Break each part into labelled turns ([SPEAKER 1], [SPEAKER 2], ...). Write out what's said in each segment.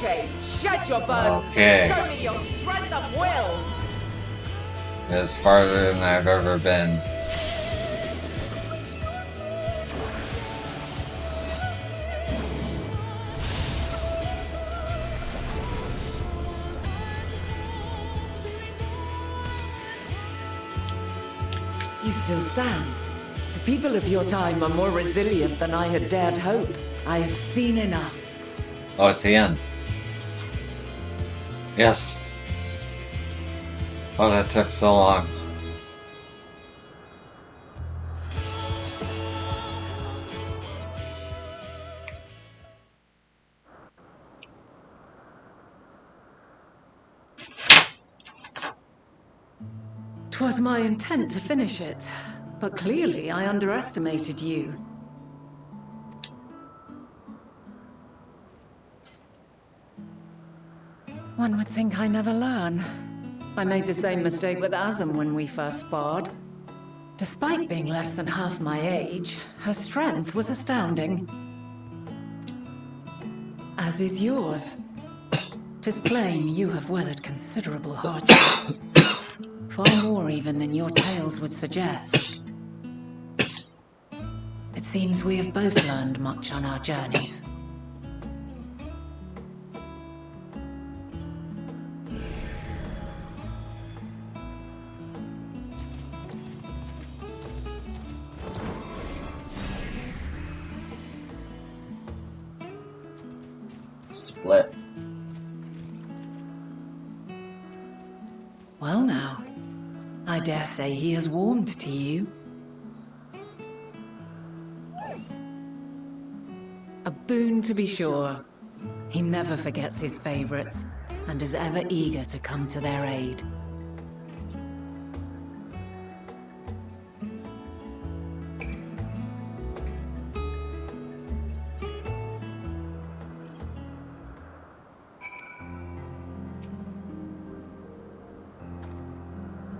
[SPEAKER 1] chains, shed your burdens,
[SPEAKER 2] Okay.
[SPEAKER 1] and show me your strength of will.
[SPEAKER 2] It's farther than I've ever been.
[SPEAKER 1] You still stand. The people of your time are more resilient than I had dared hope. I have seen enough.
[SPEAKER 2] Oh, it's the end. Yes. Oh, that took so long.
[SPEAKER 1] "'Twas my intent to finish it, but clearly I underestimated you. One would think I never learn. I made the same mistake with Azam when we first sparred. Despite being less than half my age, her strength was astounding. As is yours. 'Tis plain you have weathered considerable hardship. Far more even than your tales would suggest. It seems we have both learned much on our journeys.
[SPEAKER 2] Split.
[SPEAKER 1] Well now, I dare say he has warmed to you. A boon to be sure. He never forgets his favorites, and is ever eager to come to their aid.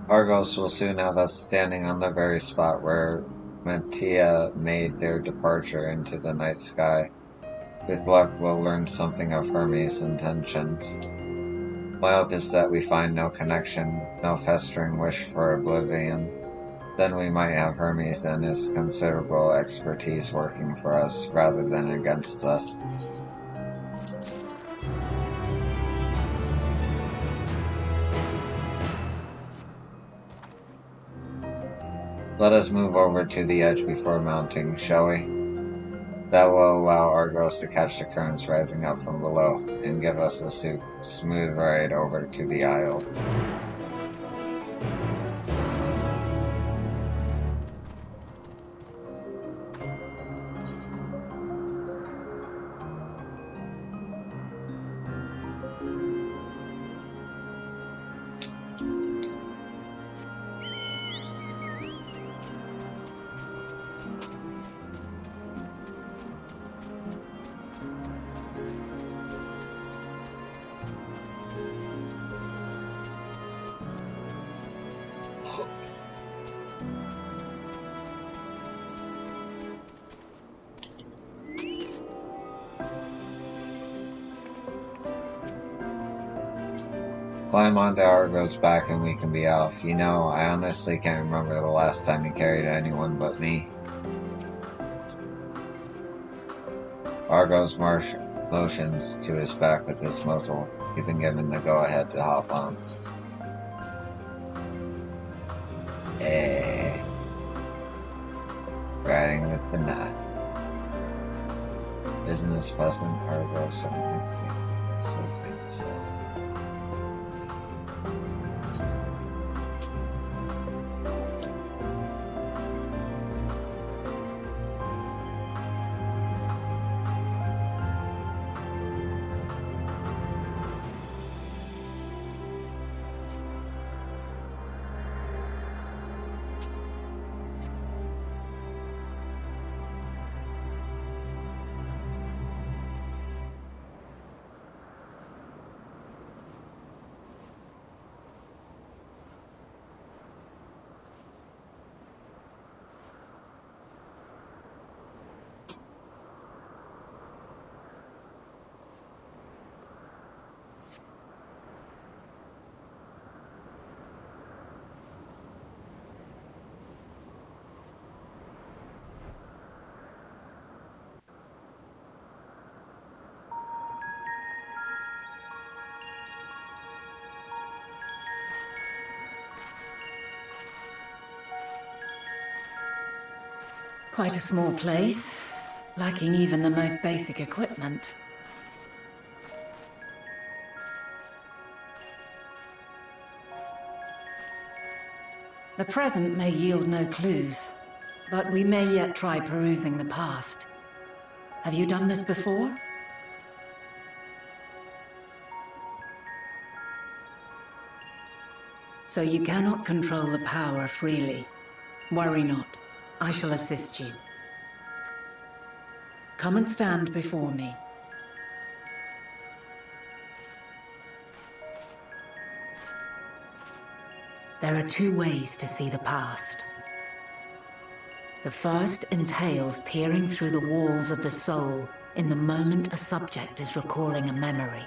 [SPEAKER 2] Argos will soon have us standing on the very spot where Mattia made their departure into the night sky. With luck, we'll learn something of Hermes' intentions. My hope is that we find no connection, no festering wish for oblivion. Then we might have Hermes and his considerable expertise working for us rather than against us. Let us move over to the edge before mounting, shall we? That will allow Argos to catch the currents rising up from below, and give us a smooth ride over to the isle. Climb onto Argo's back and we can be off. You know, I honestly can't remember the last time he carried anyone but me. Argos motions to his back with his muzzle. You've been given the go-ahead to hop on. Riding with the knot. Isn't this pleasant? Argos suddenly thinks so.
[SPEAKER 1] Quite a small place, lacking even the most basic equipment. The present may yield no clues, but we may yet try perusing the past. Have you done this before? So you cannot control the power freely. Worry not. I shall assist you. Come and stand before me. There are two ways to see the past. The first entails peering through the walls of the soul in the moment a subject is recalling a memory.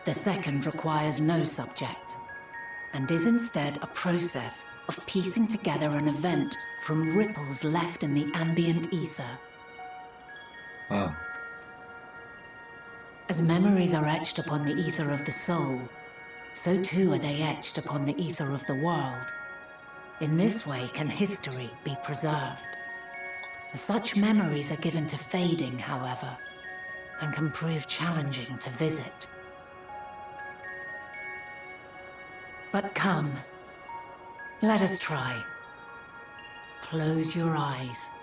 [SPEAKER 1] The second requires no subject, and is instead a process of piecing together an event from ripples left in the ambient ether. As memories are etched upon the ether of the soul, so too are they etched upon the ether of the world. In this way can history be preserved. Such memories are given to fading, however, and can prove challenging to visit. But come, let us try. Close your eyes.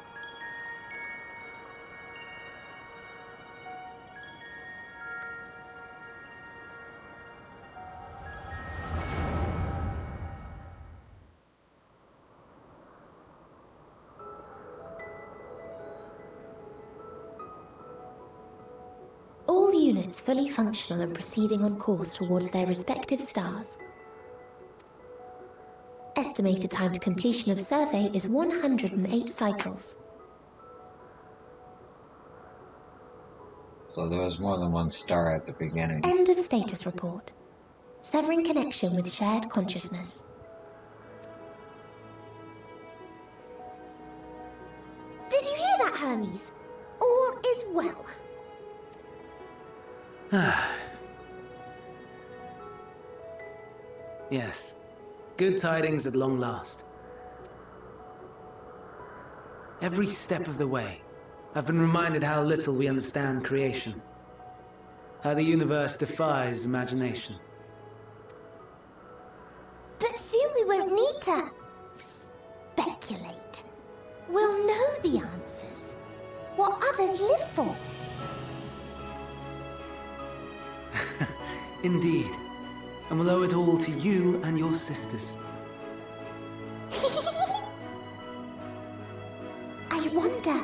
[SPEAKER 3] All units fully functional and proceeding on course towards their respective stars. Estimated time to completion of survey is 108 cycles.
[SPEAKER 2] So there was more than one star at the beginning.
[SPEAKER 3] End of status report. Severing connection with shared consciousness. Did you hear that, Hermes? All is well.
[SPEAKER 4] Yes. Good tidings at long last. Every step of the way, I've been reminded how little we understand creation. How the universe defies imagination.
[SPEAKER 3] But soon we won't need to speculate. We'll know the answers. What others live for.
[SPEAKER 4] Indeed. And we'll owe it all to you and your sisters.
[SPEAKER 3] I wonder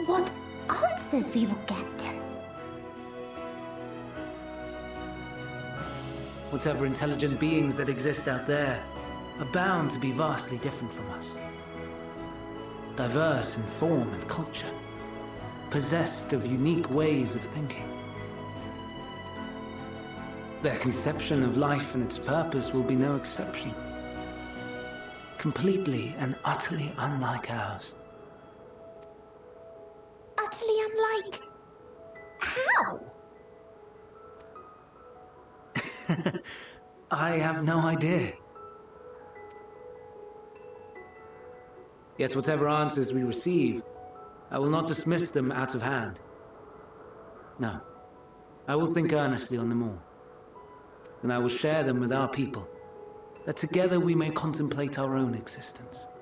[SPEAKER 3] what answers we will get.
[SPEAKER 4] Whatever intelligent beings that exist out there are bound to be vastly different from us. Diverse in form and culture, possessed of unique ways of thinking. Their conception of life and its purpose will be no exception. Completely and utterly unlike ours.
[SPEAKER 3] Utterly unlike... how?
[SPEAKER 4] I have no idea. Yet whatever answers we receive, I will not dismiss them out of hand. No, I will think earnestly on them all. And I will share them with our people, that together we may contemplate our own existence.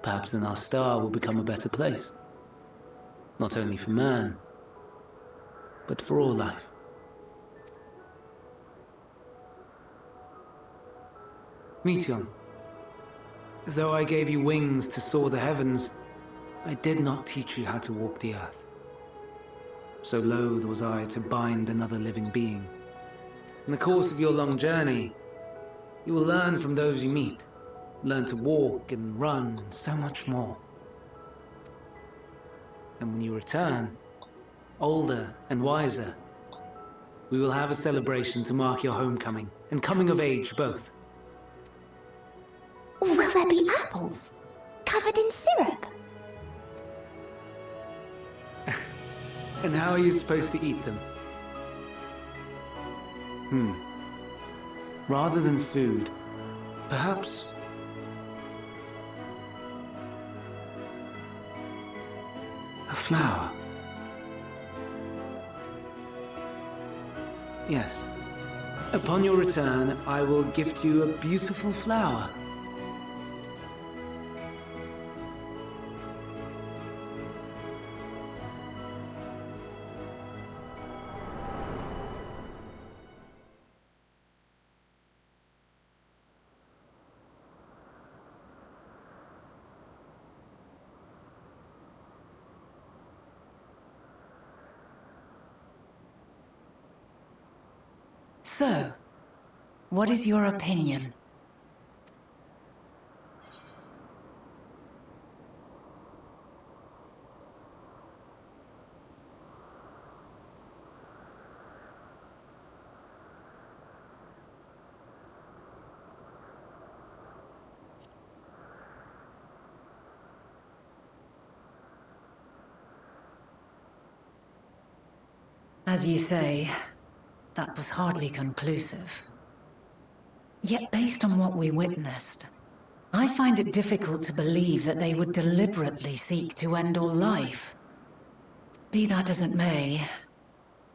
[SPEAKER 4] Perhaps then our star will become a better place, not only for man, but for all life. Meteon, as though I gave you wings to soar the heavens, I did not teach you how to walk the earth. So loath was I to bind another living being. In the course of your long journey, you will learn from those you meet, learn to walk and run and so much more. And when you return, older and wiser, we will have a celebration to mark your homecoming and coming of age both.
[SPEAKER 3] Will there be apples covered in syrup?
[SPEAKER 4] And how are you supposed to eat them? Rather than food, perhaps flower. Yes. Upon your return, I will gift you a beautiful flower.
[SPEAKER 1] So, what is your opinion? As you say, that was hardly conclusive. Yet based on what we witnessed, I find it difficult to believe that they would deliberately seek to end all life. Be that as it may,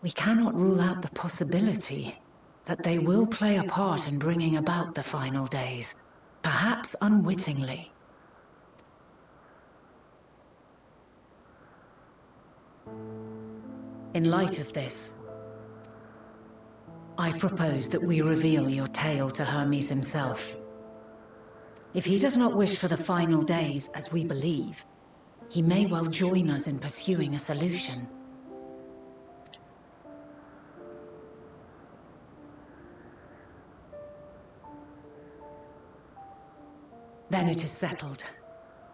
[SPEAKER 1] we cannot rule out the possibility that they will play a part in bringing about the final days, perhaps unwittingly. In light of this, I propose that we reveal your tale to Hermes himself. If he does not wish for the final days, as we believe, he may well join us in pursuing a solution. Then it is settled.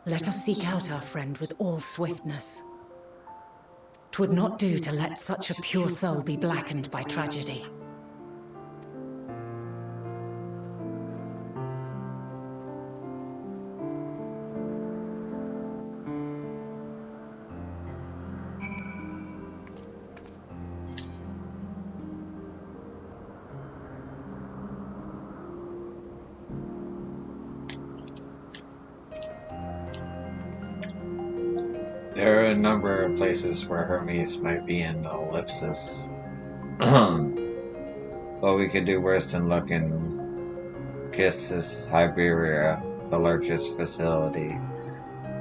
[SPEAKER 1] Let us seek out our friend with all swiftness. 'Twould not do to let such a pure soul be blackened by tragedy.
[SPEAKER 2] There are a number of places where Hermes might be in the ellipsis. But we could do worse than look in Kisses, Siberia, the largest facility.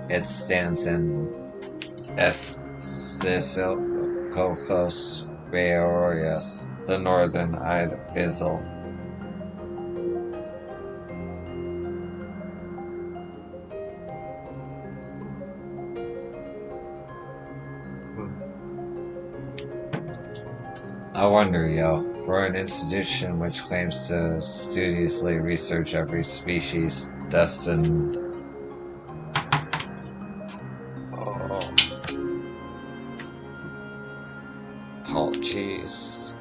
[SPEAKER 2] It stands in Epsisilkokos Beorius, the northern Isil. I wonder, for an institution which claims to studiously research every species destined... Oh, jeez.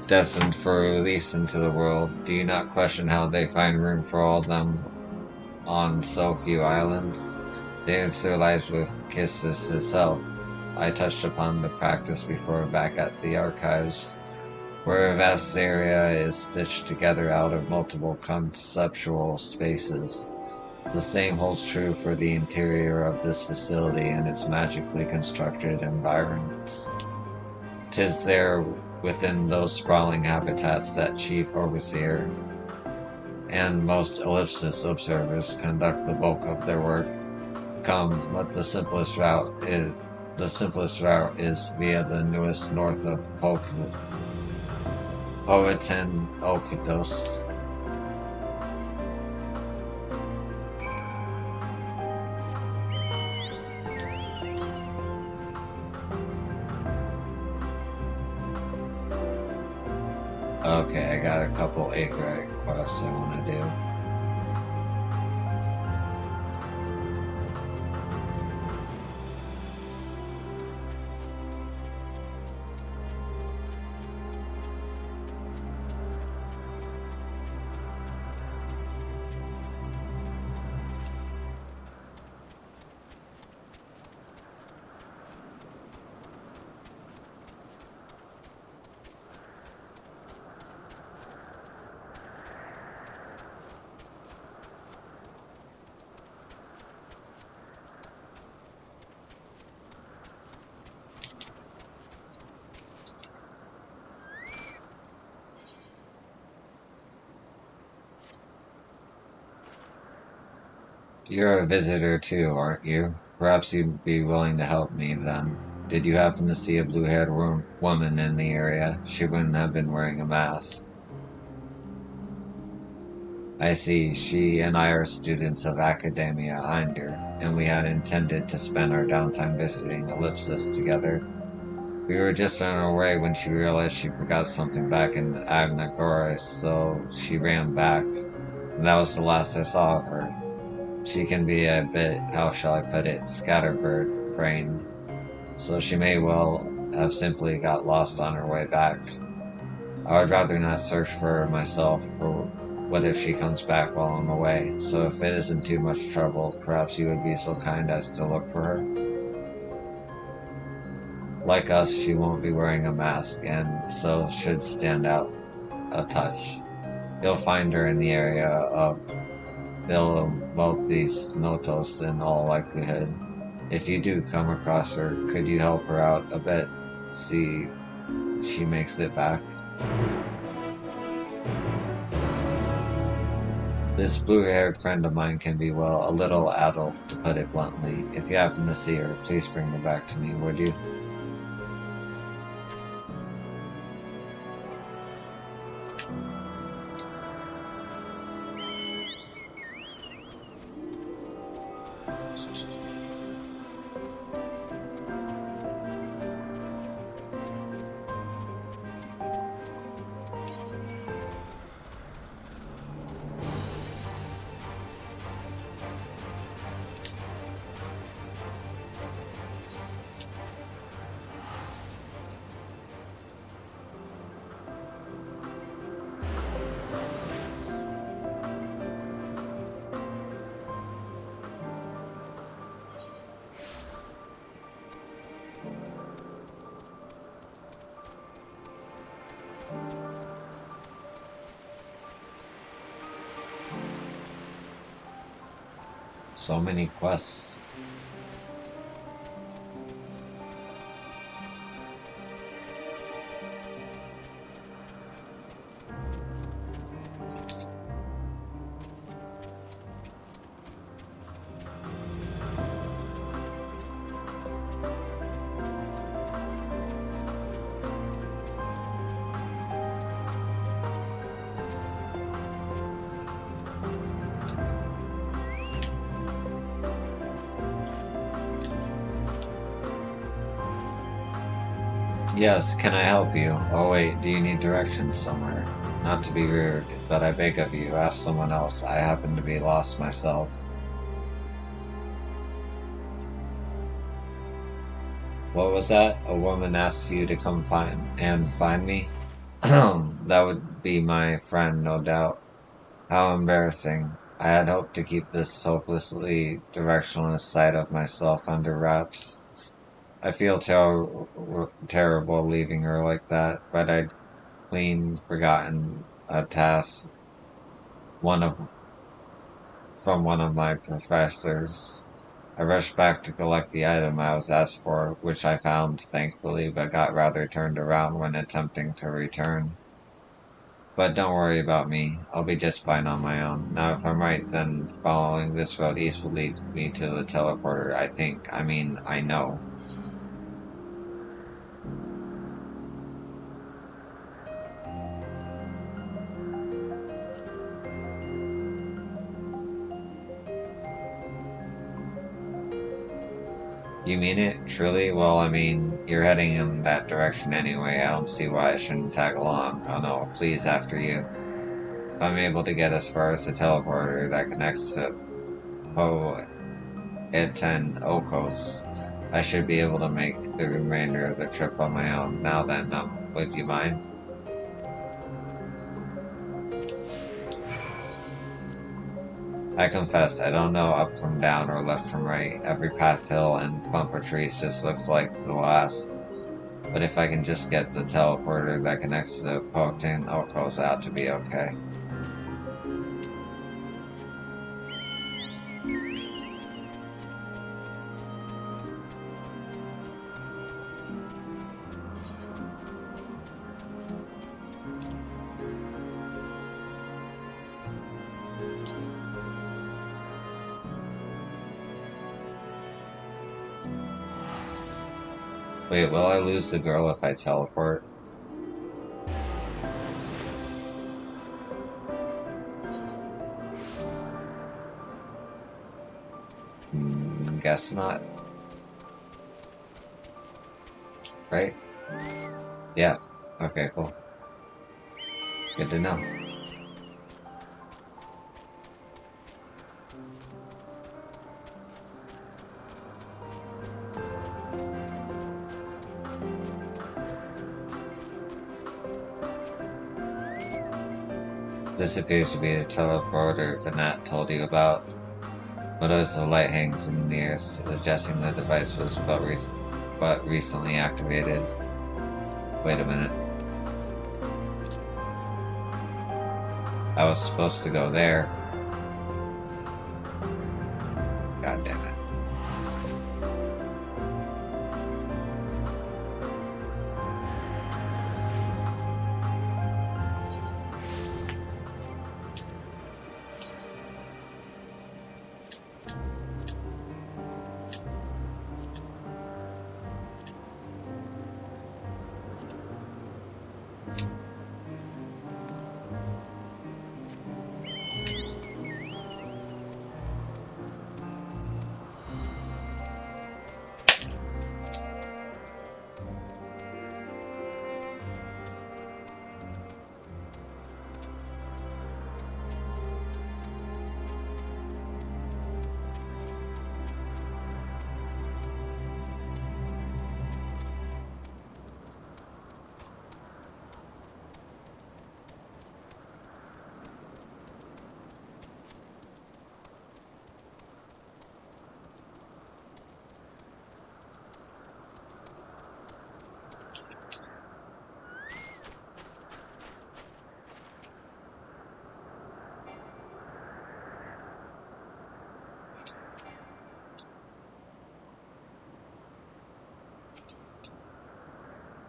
[SPEAKER 2] Destined for release into the world, do you not question how they find room for all of them on so few islands? They answer their lives with Kisses itself. I touched upon the practice before back at the archives, where a vast area is stitched together out of multiple conceptual spaces. The same holds true for the interior of this facility and its magically constructed environments. 'Tis there within those sprawling habitats that Chief Overseer and most ellipsis observers conduct the bulk of their work. Come, let the simplest route is via the newest north of Powhatan Okitos. Okay, I got a couple Aetheryte quests I want to do. You're a visitor too, aren't you? Perhaps you'd be willing to help me then. Did you happen to see a blue-haired woman in the area? She wouldn't have been wearing a mask. I see. She and I are students of Academia Einder, and we had intended to spend our downtime visiting Ellipsis together. We were just on our way when she realized she forgot something back in Agnagoras, so she ran back. And that was the last I saw of her. She can be a bit, how shall I put it, scatterbird brained, so she may well have simply got lost on her way back. I would rather not search for her myself, for what if she comes back while I'm away? So if it isn't too much trouble, perhaps you would be so kind as to look for her? Like us, she won't be wearing a mask, and so should stand out a touch. You'll find her in the area of Villamolthis Notos in all likelihood. If you do come across her, could you help her out a bit? See she makes it back? This blue-haired friend of mine can be, well, a little addled, to put it bluntly. If you happen to see her, please bring her back to me, would you? So many quests. Yes, can I help you? Oh wait, do you need directions somewhere? Not to be rude, but I beg of you, ask someone else. I happen to be lost myself. What was that? A woman asks you to come find me? That would be my friend, no doubt. How embarrassing. I had hoped to keep this hopelessly directionless side of myself under wraps. I feel terrible leaving her like that, but I'd clean forgotten a task one of from one of my professors. I rushed back to collect the item I was asked for, which I found, thankfully, but got rather turned around when attempting to return. But don't worry about me. I'll be just fine on my own. Now, if I'm right, then following this road east will lead me to the teleporter, I think. I know. You mean it? Truly? Well, you're heading in that direction anyway. I don't see why I shouldn't tag along. Oh no, please, after you. If I'm able to get as far as the teleporter that connects to Po Eten Okos, I should be able to make the remainder of the trip on my own. Now then, would you mind? I confess, I don't know up from down or left from right. Every path, hill, and clump of trees just looks like the last. But if I can just get the teleporter that connects to Potin Okos, out to be okay. Wait, will I lose the girl if I teleport? Guess not. Right? Yeah. Okay, cool. Good to know. This appears to be the teleporter the Nat told you about. Photos of light hangs in the air, suggesting the device was but recently activated. Wait a minute. I was supposed to go there. God damn it.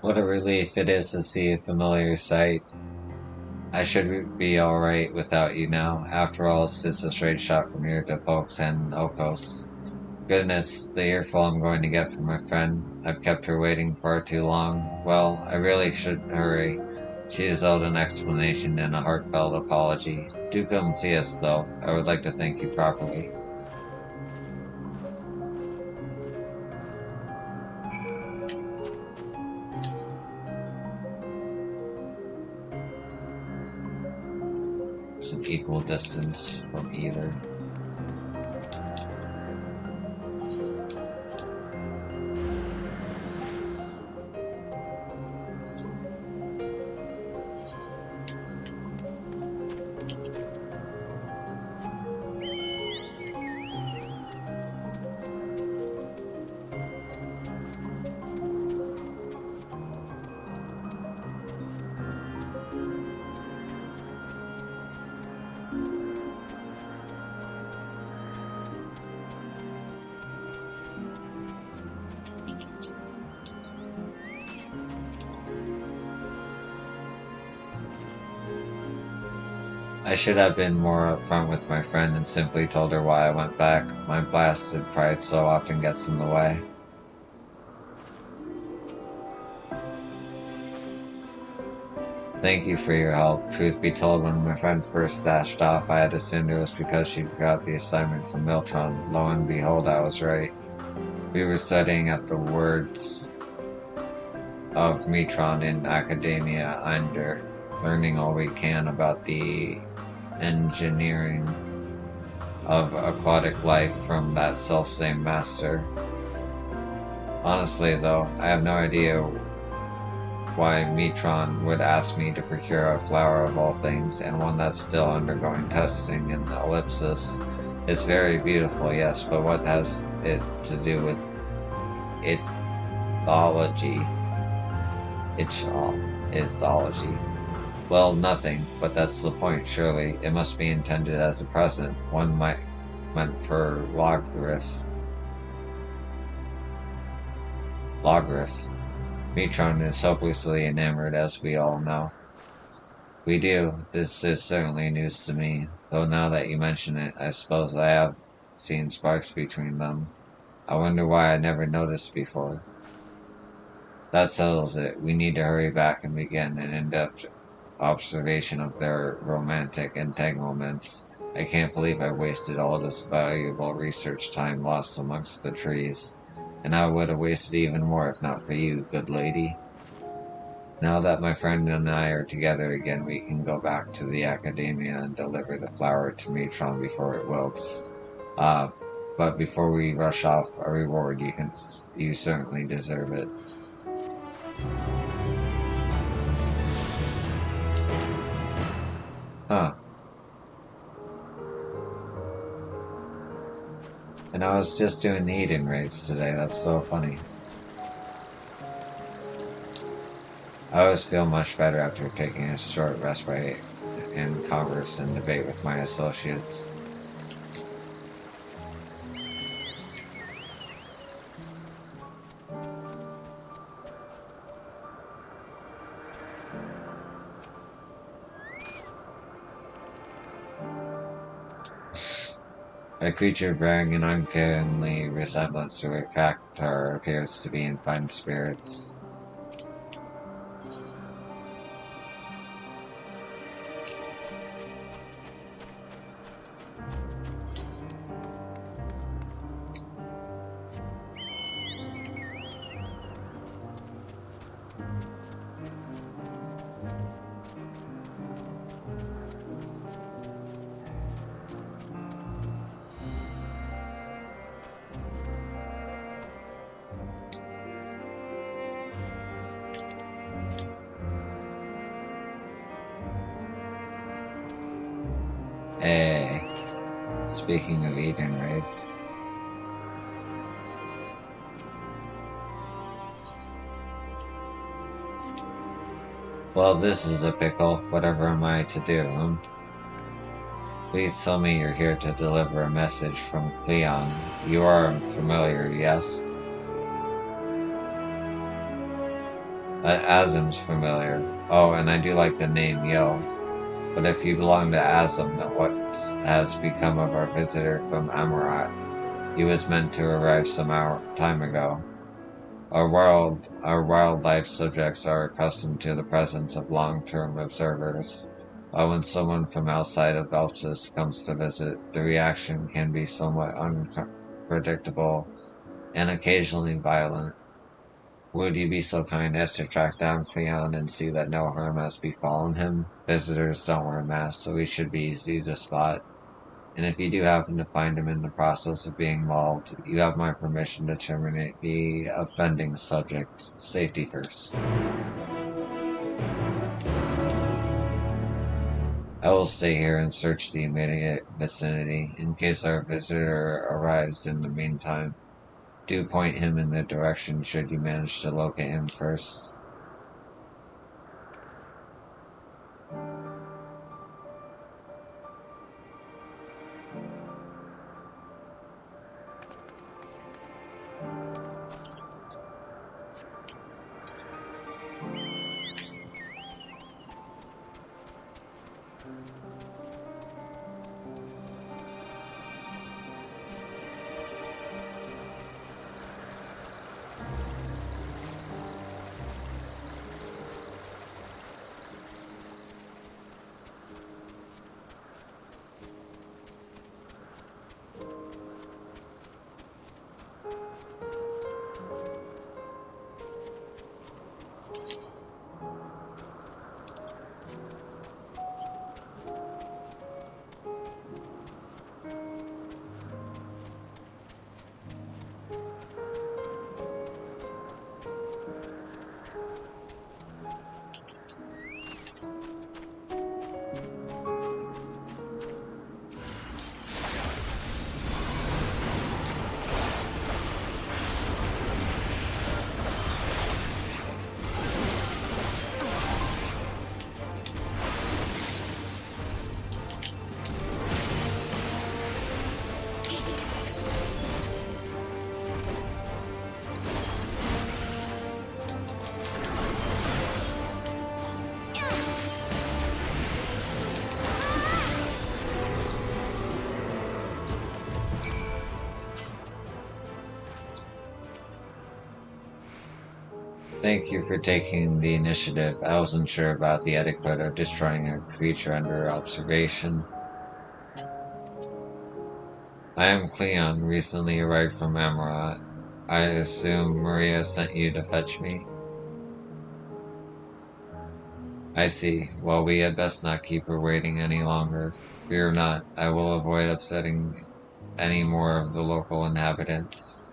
[SPEAKER 2] What a relief it is to see a familiar sight. I should be alright without you now. After all, it's just a straight shot from here to Pokes Okos. Goodness, the earful I'm going to get from my friend. I've kept her waiting far too long. Well, I really should hurry. She is owed an explanation and a heartfelt apology. Do come see us, though. I would like to thank you properly. It's an equal distance from either. I should have been more upfront with my friend and simply told her why I went back. My blasted pride so often gets in the way. Thank you for your help. Truth be told, when my friend first dashed off, I had assumed it was because she forgot the assignment from Miltron. Lo and behold, I was right. We were studying at the words of Metron in Academia Under, learning all we can about the engineering of aquatic life from that self-same master. Honestly, though, I have no idea why Metron would ask me to procure a flower of all things, and one that's still undergoing testing in the ellipsis. It's very beautiful, yes, but what has it to do with ethology? Ethology. Well, nothing, but that's the point, surely. It must be intended as a present. One meant for Logarith. Metron is hopelessly enamored, as we all know. We do. This is certainly news to me, though now that you mention it, I suppose I have seen sparks between them. I wonder why I never noticed before. That settles it. We need to hurry back and begin an in-depth observation of their romantic entanglements. I can't believe I wasted all this valuable research time lost amongst the trees. And I would have wasted even more if not for you, good lady. Now that my friend and I are together again, we can go back to the academia and deliver the flower to Metron before it wilts. Uh, but before we rush off, a reward. You certainly deserve it. Huh. And I was just doing the eating raids today. That's so funny. I always feel much better after taking a short respite in converse and debate with my associates. A creature bearing an uncanny resemblance to a cactuar appears to be in fine spirits. Hey, speaking of eating raids. Well, this is a pickle. Whatever am I to do, Please tell me you're here to deliver a message from Cleon. You are familiar, yes? Azim's familiar. Oh, and I do like the name Yo. But if you belong to Azim, then what has become of our visitor from Amarat? He was meant to arrive some time ago. Our wildlife subjects are accustomed to the presence of long-term observers. When someone from outside of Elpsis comes to visit, the reaction can be somewhat unpredictable and occasionally violent. Would you be so kind as to track down Cleon and see that no harm has befallen him? Visitors don't wear masks, so he should be easy to spot. And if you do happen to find him in the process of being mauled, you have my permission to terminate the offending subject. Safety first. I will stay here and search the immediate vicinity, in case our visitor arrives in the meantime. Do point him in the direction should you manage to locate him first. Thank you for taking the initiative. I wasn't sure about the etiquette of destroying a creature under observation. I am Cleon, recently arrived from Amarat. I assume Maria sent you to fetch me? I see. Well, we had best not keep her waiting any longer. Fear not, I will avoid upsetting any more of the local inhabitants.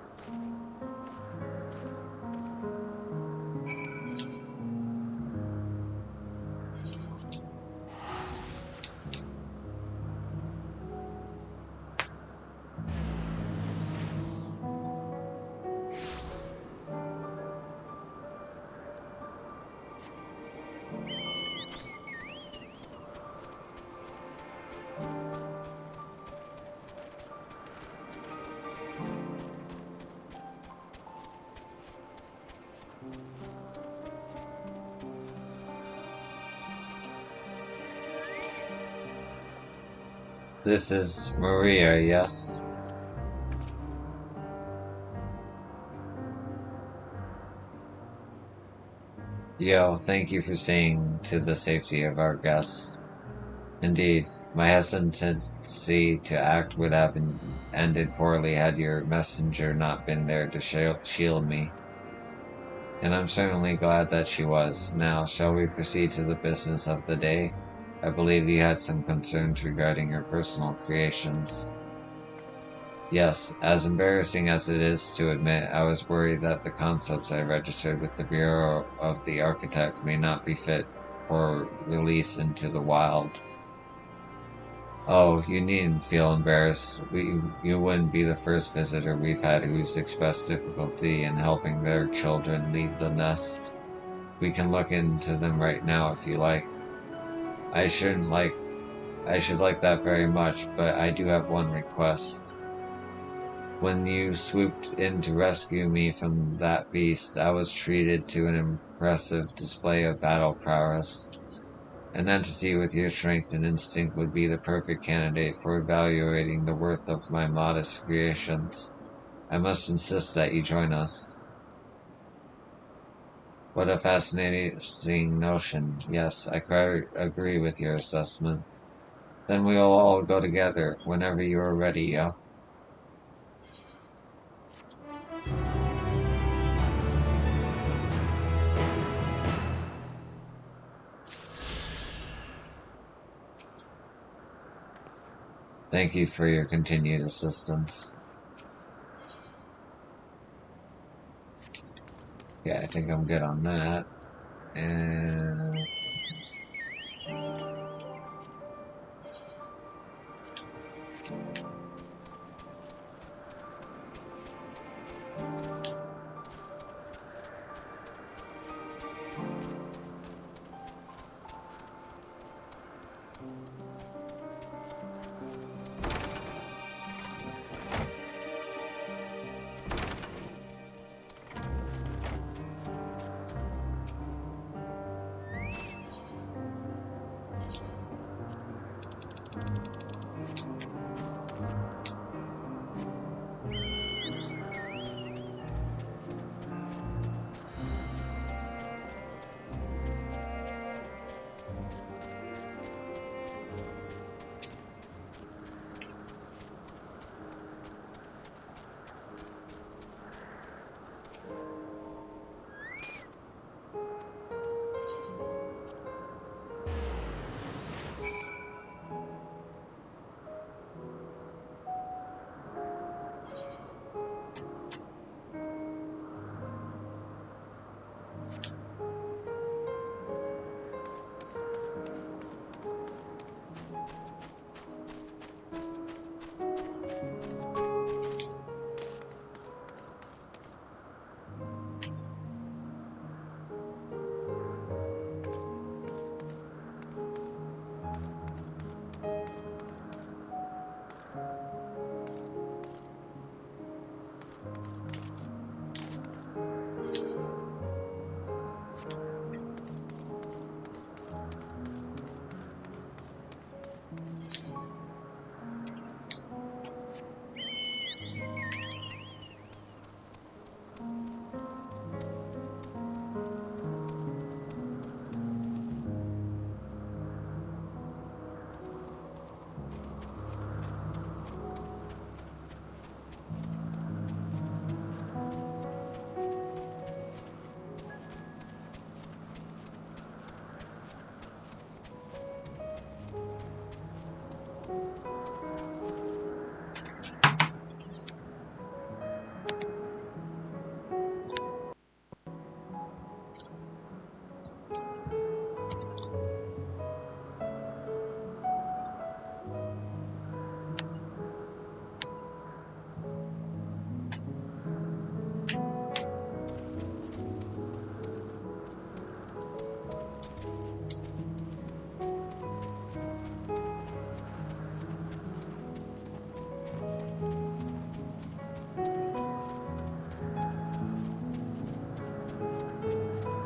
[SPEAKER 2] This is Maria, yes? Yo, thank you for seeing to the safety of our guests. Indeed, my hesitancy to act would have ended poorly had your messenger not been there to shield me. And I'm certainly glad that she was. Now, shall we proceed to the business of the day? I believe you had some concerns regarding your personal creations. Yes, as embarrassing as it is to admit, I was worried that the concepts I registered with the Bureau of the Architect may not be fit for release into the wild. Oh, you needn't feel embarrassed. You wouldn't be the first visitor we've had who's expressed difficulty in helping their children leave the nest. We can look into them right now if you like. I shouldn't like I should like that very much, but I do have one request. When you swooped in to rescue me from that beast, I was treated to an impressive display of battle prowess. An entity with your strength and instinct would be the perfect candidate for evaluating the worth of my modest creations. I must insist that you join us. What a fascinating notion. Yes, I quite agree with your assessment. Then we'll all go together whenever you are ready, yo. Thank you for your continued assistance. Yeah, I think I'm good on that. And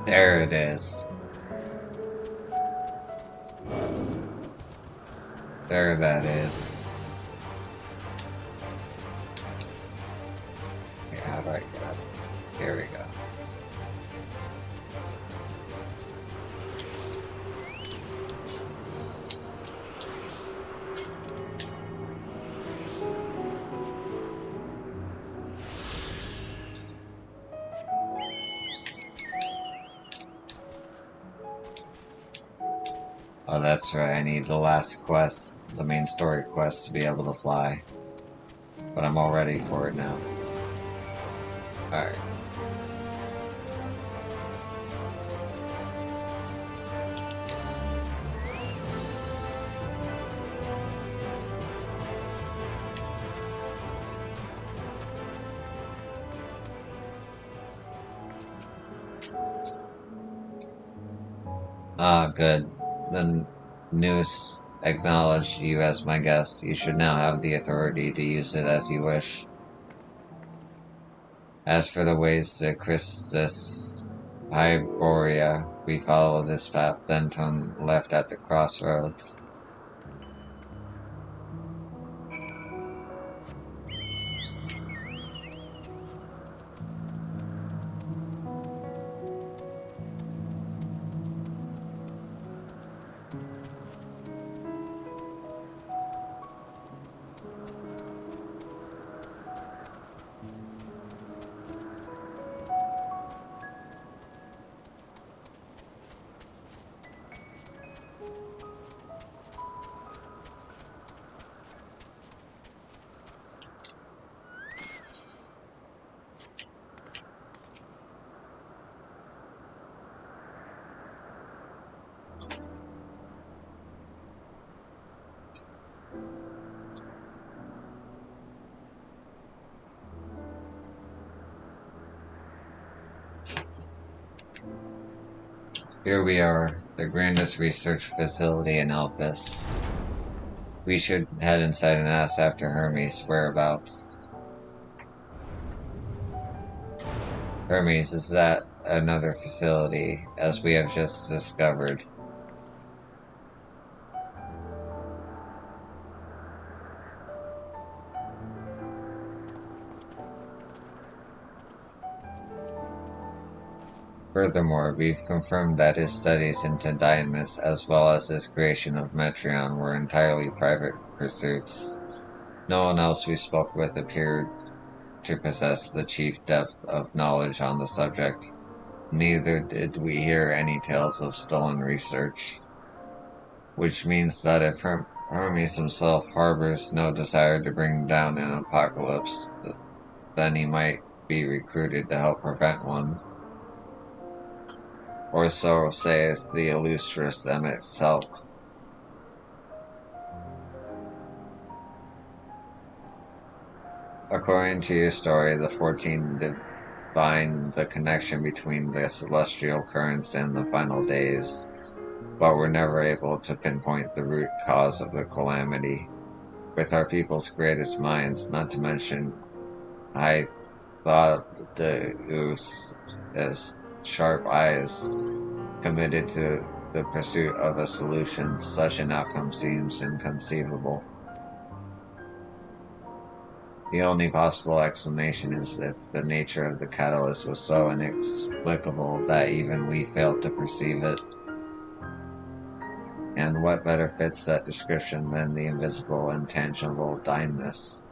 [SPEAKER 2] There it is. There that is. Okay, how do I get up? Here we go. Oh, that's right, I need the last quest, the main story quest, to be able to fly. But I'm all ready for it now. Alright. Ah, good. The Noose acknowledged you as my guest. You should now have the authority to use it as you wish. As for the ways to Christus Hyboria, we follow this path, then turn left at the crossroads. Here we are, the grandest research facility in Elpis. We should head inside and ask after Hermes' whereabouts. Hermes is at another facility, as we have just discovered. Furthermore, we've confirmed that his studies into Dynamis, as well as his creation of Metreon, were entirely private pursuits. No one else we spoke with appeared to possess the chief depth of knowledge on the subject. Neither did we hear any tales of stolen research. Which means that if Hermes himself harbors no desire to bring down an apocalypse, then he might be recruited to help prevent one. Or so saith the illustrious them itself. According to your story, the 14 divined the connection between the celestial currents and the final days, but were never able to pinpoint the root cause of the calamity. With our people's greatest minds, not to mention Hythlodaeus' sharp eyes, committed to the pursuit of a solution, such an outcome seems inconceivable. The only possible explanation is if the nature of the catalyst was so inexplicable that even we failed to perceive it. And what better fits that description than the invisible, intangible Dynamis?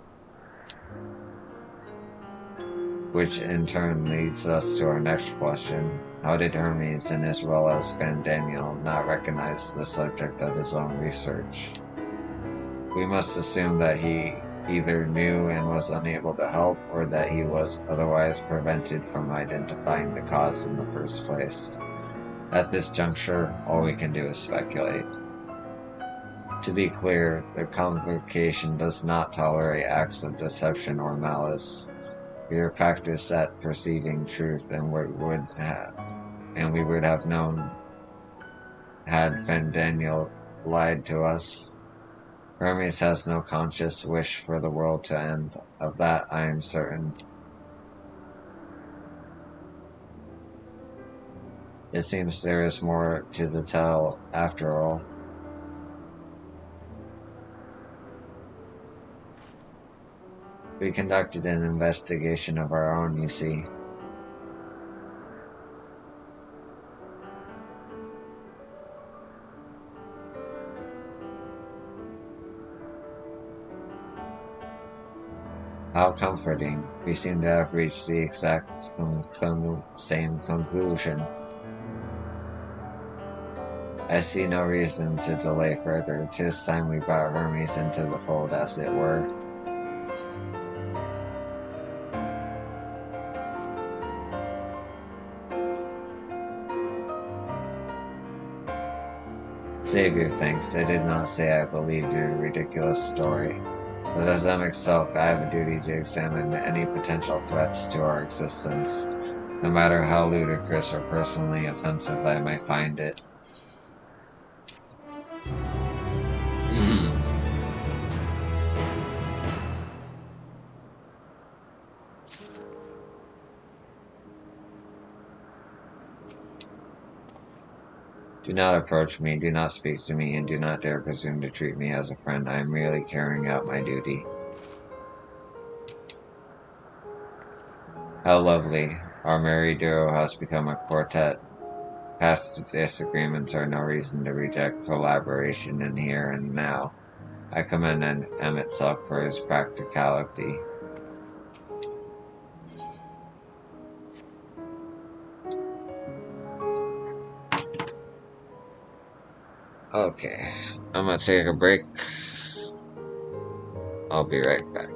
[SPEAKER 2] Which in turn leads us to our next question. How did Hermes, in his role as Fandaniel, not recognize the subject of his own research? We must assume that he either knew and was unable to help, or that he was otherwise prevented from identifying the cause in the first place. At this juncture, all we can do is speculate. To be clear, the convocation does not tolerate acts of deception or malice. We are practiced at perceiving truth, and we would have known had Fandaniel lied to us. Hermes has no conscious wish for the world to end. Of that I am certain. It seems there is more to the tale after all. We conducted an investigation of our own, you see. How comforting. We seem to have reached the exact same conclusion. I see no reason to delay further. 'Tis time we brought Hermes into the fold, as it were. Save your thanks. I did not say I believed your ridiculous story. But as Silk, I have a duty to examine any potential threats to our existence, no matter how ludicrous or personally offensive I may find it. Do not approach me, do not speak to me, and do not dare presume to treat me as a friend. I am merely carrying out my duty. How lovely. Our merry duo has become a quartet. Past disagreements are no reason to reject collaboration in here and now. I commend Emmett Silk for his practicality. Okay, I'm gonna take a break. I'll be right back.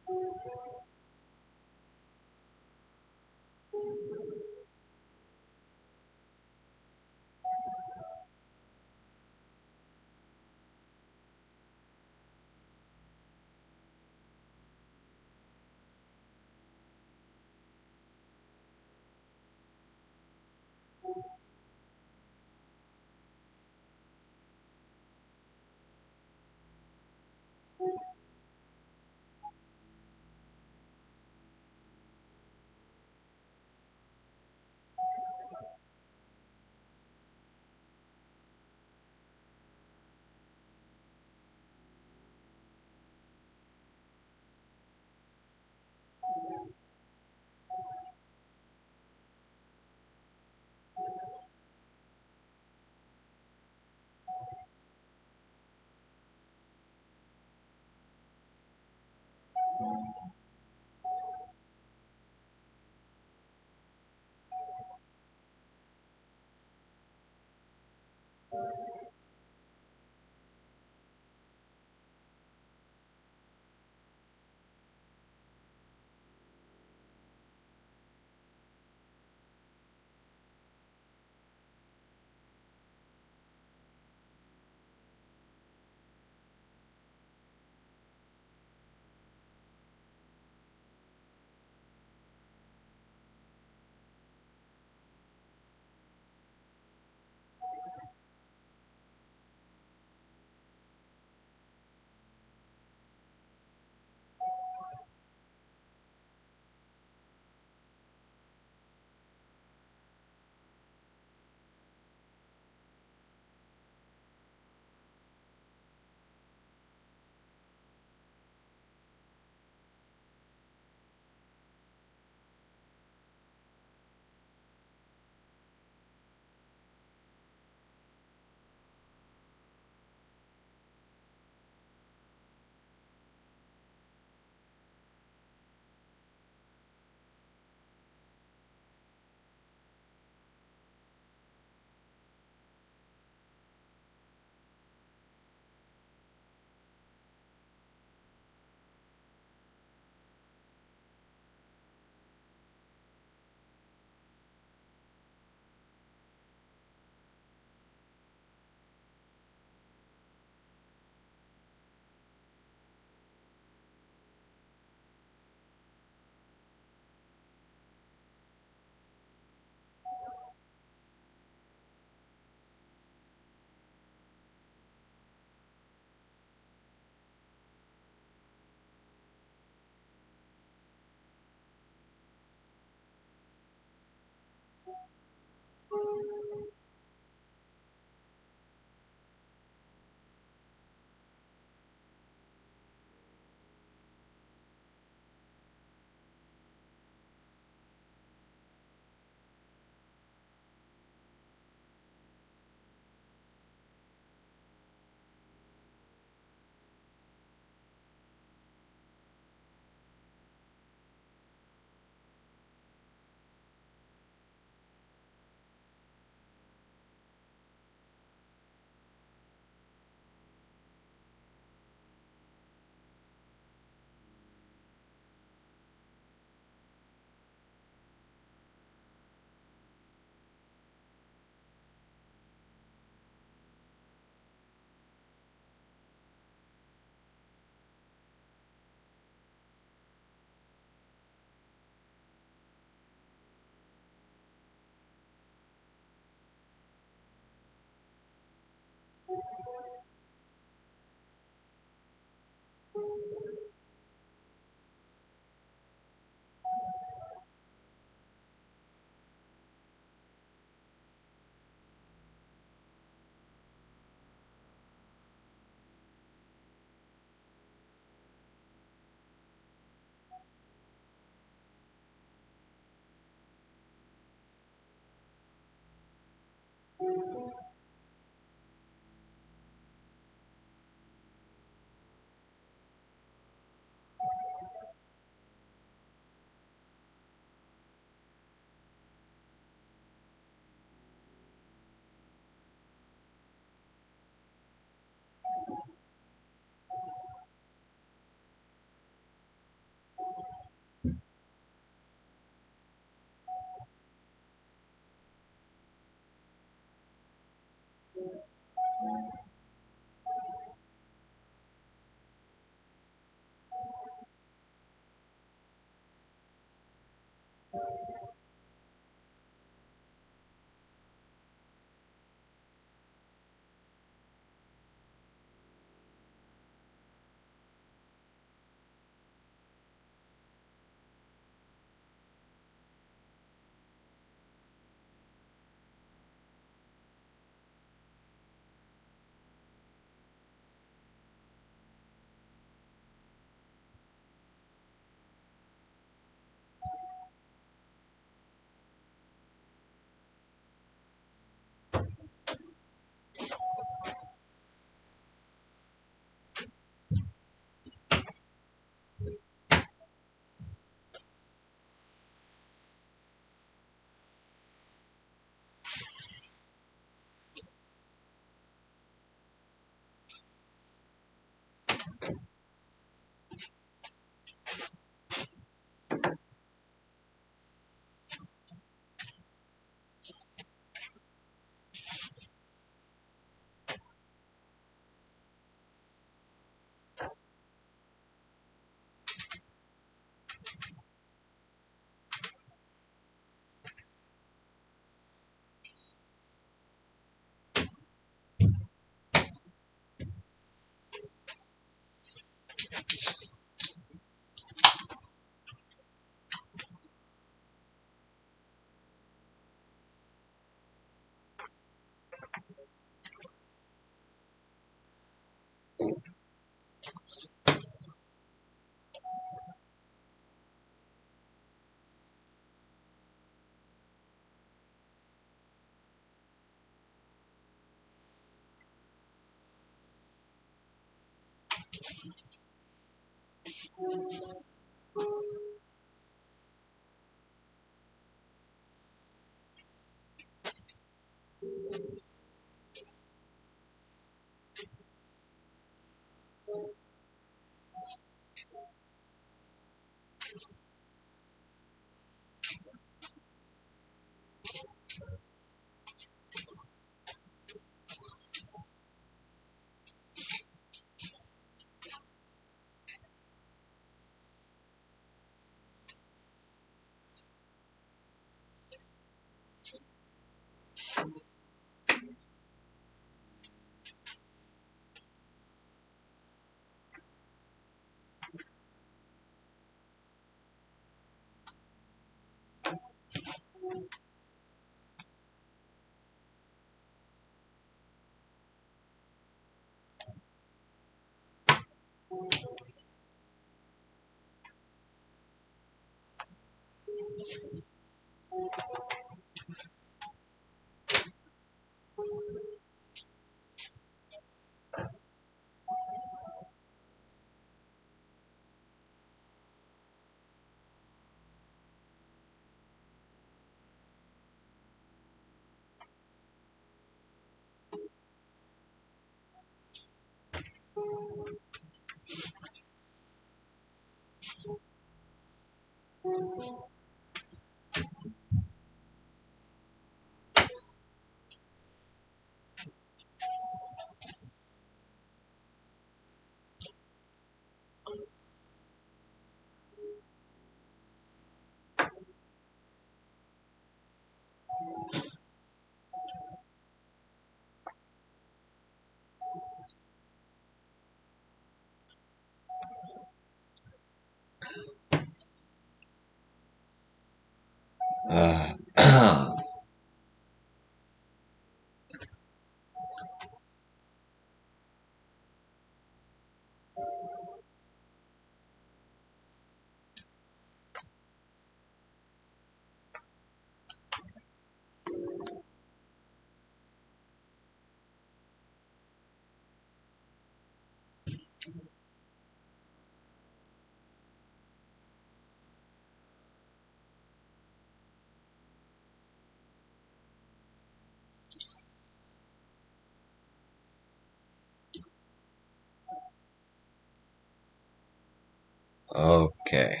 [SPEAKER 2] Okay.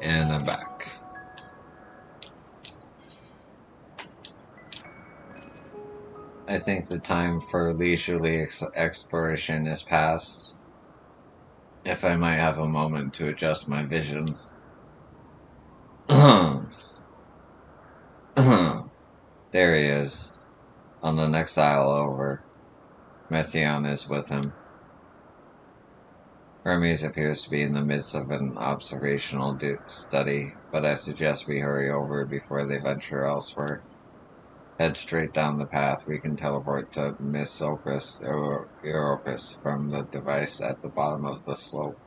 [SPEAKER 2] And I'm back. I think the time for leisurely exploration is past. If I might have a moment to adjust my vision. There he is, on the next aisle over. Metzion is with him. Hermes appears to be in the midst of an observational study, but I suggest we hurry over before they venture elsewhere. Head straight down the path. We can teleport to Miss Europus from the device at the bottom of the slope.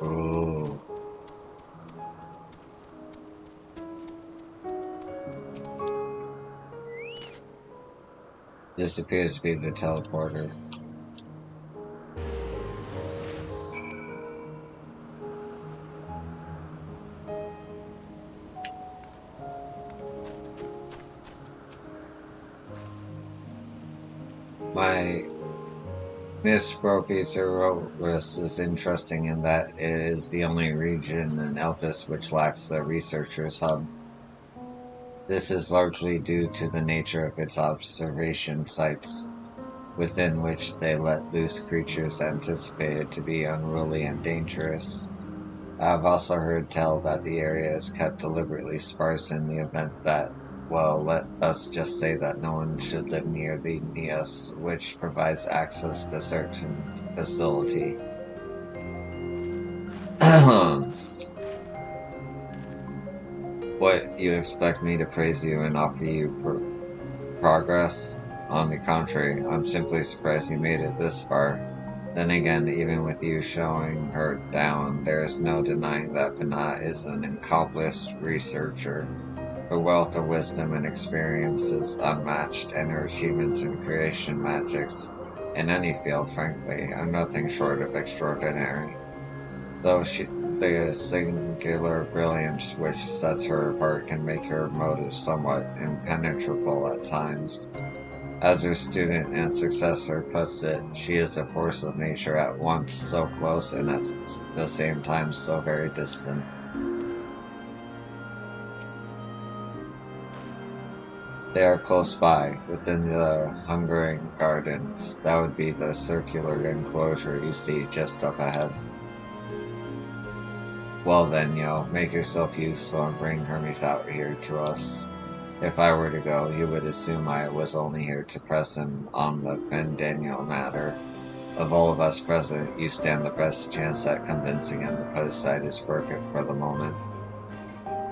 [SPEAKER 2] Ooh. This appears to be the teleporter. My Miss Bropiceros is interesting in that it is the only region in Elpis which lacks the researcher's hub. This is largely due to the nature of its observation sites, within which they let loose creatures anticipated to be unruly and dangerous. I have also heard tell that the area is kept deliberately sparse in the event that well, let us just say that no one should live near the Neos, which provides access to certain facility. What, you expect me to praise you and offer you progress? On the contrary, I'm simply surprised you made it this far. Then again, even with you showing her down, there is no denying that Vanat is an accomplished researcher. Her wealth of wisdom and experience is unmatched, and her achievements in creation magics in any field, frankly, are nothing short of extraordinary. The singular brilliance which sets her apart can make her motives somewhat impenetrable at times. As her student and successor puts it, she is a force of nature at once so close and at the same time so very distant. They are close by, within the Hungering Gardens. That would be the circular enclosure you see just up ahead. Well then, make yourself useful and bring Hermes out here to us. If I were to go, he would assume I was only here to press him on the Fendaniel matter. Of all of us present, you stand the best chance at convincing him to put aside his burqa for the moment.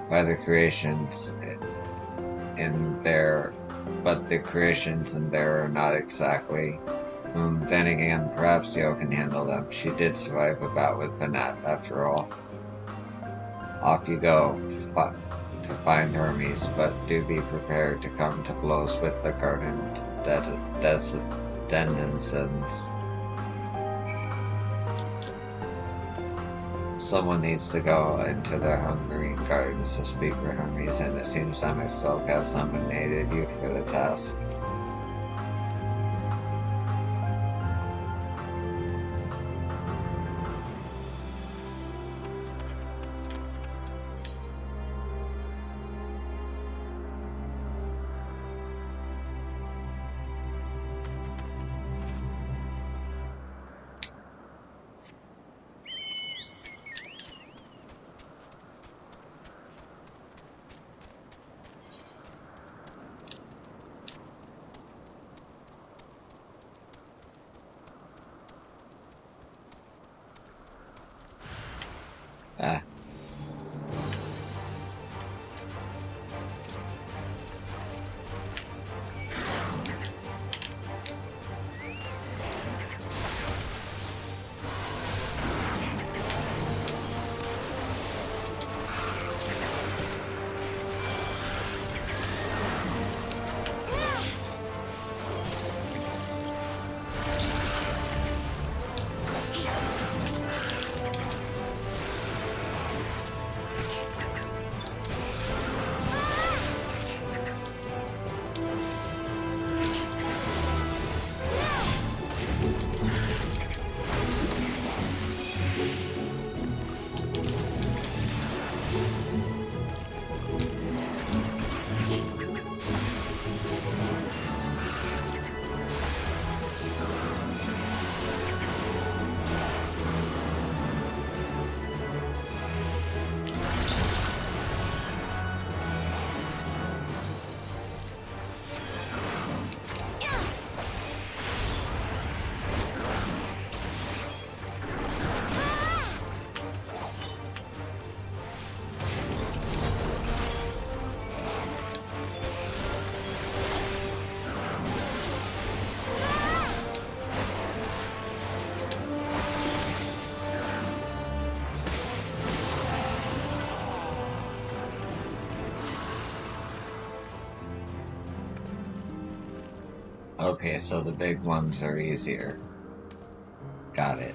[SPEAKER 2] By the creations in there, but the creations in there are not exactly. Then again, perhaps Yo can handle them. She did survive a bout with Vanat, after all. Off you go to find Hermes, but do be prepared to come to blows with the garden denizens. Someone needs to go into the Hungry Gardens to speak for Hermes, and it seems I myself have nominated you for the task. Ah. Okay, so the big ones are easier. Got it.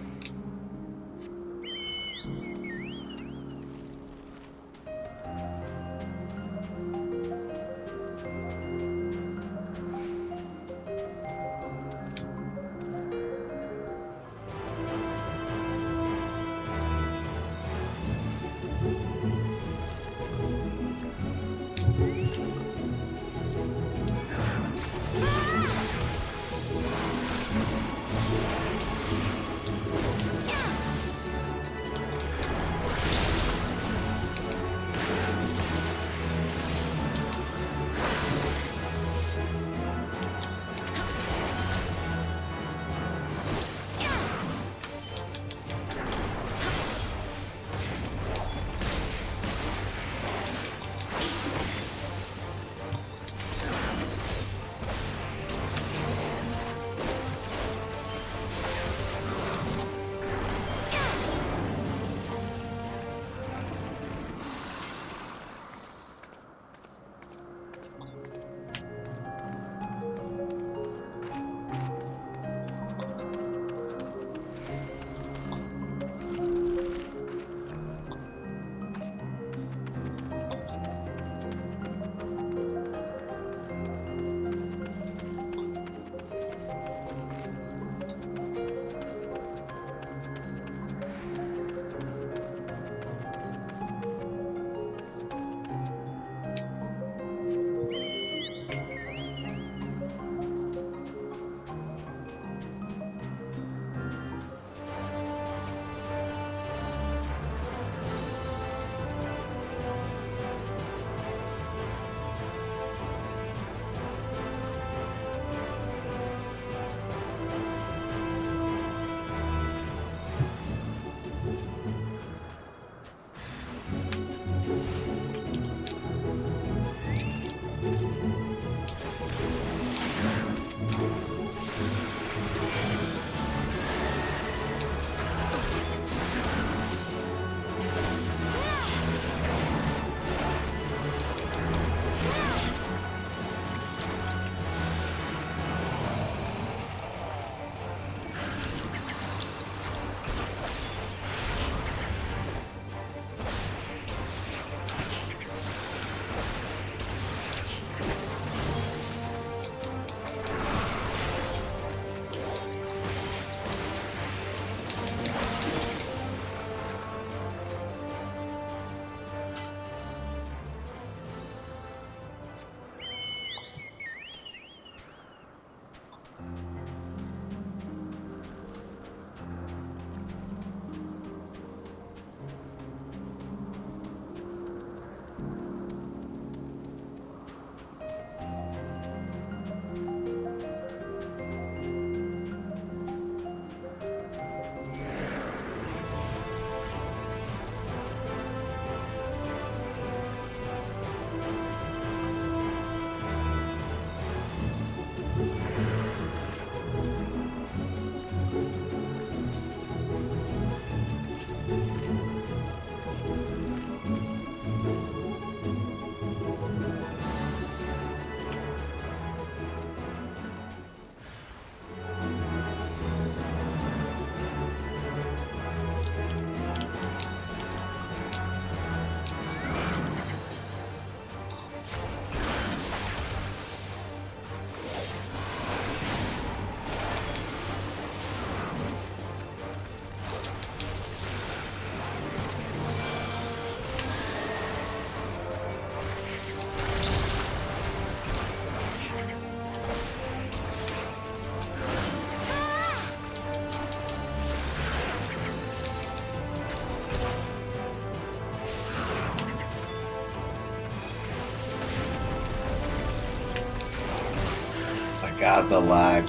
[SPEAKER 2] God, the lag.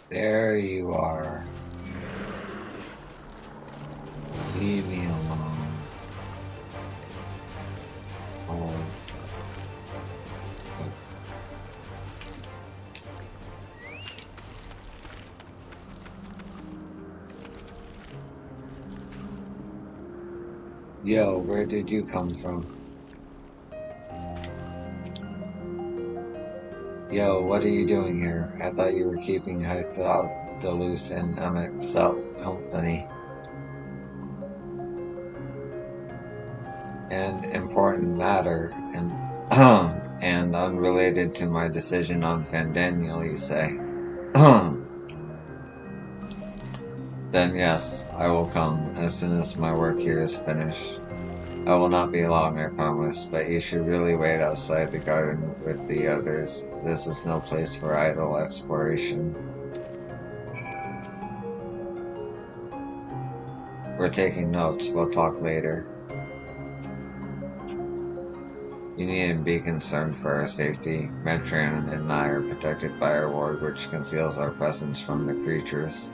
[SPEAKER 2] There you are. Leave me alone. Oh. Yo, where did you come from? Yo, what are you doing here? I thought you were keeping Hythodalus and Amexel company. An important matter, and and unrelated to my decision on Fandaniel, you say? Then yes, I will come, as soon as my work here is finished. I will not be long, I promise, but you should really wait outside the garden with the others. This is no place for idle exploration. We're taking notes, we'll talk later. You needn't be concerned for our safety. Metrion and I are protected by our ward, which conceals our presence from the creatures.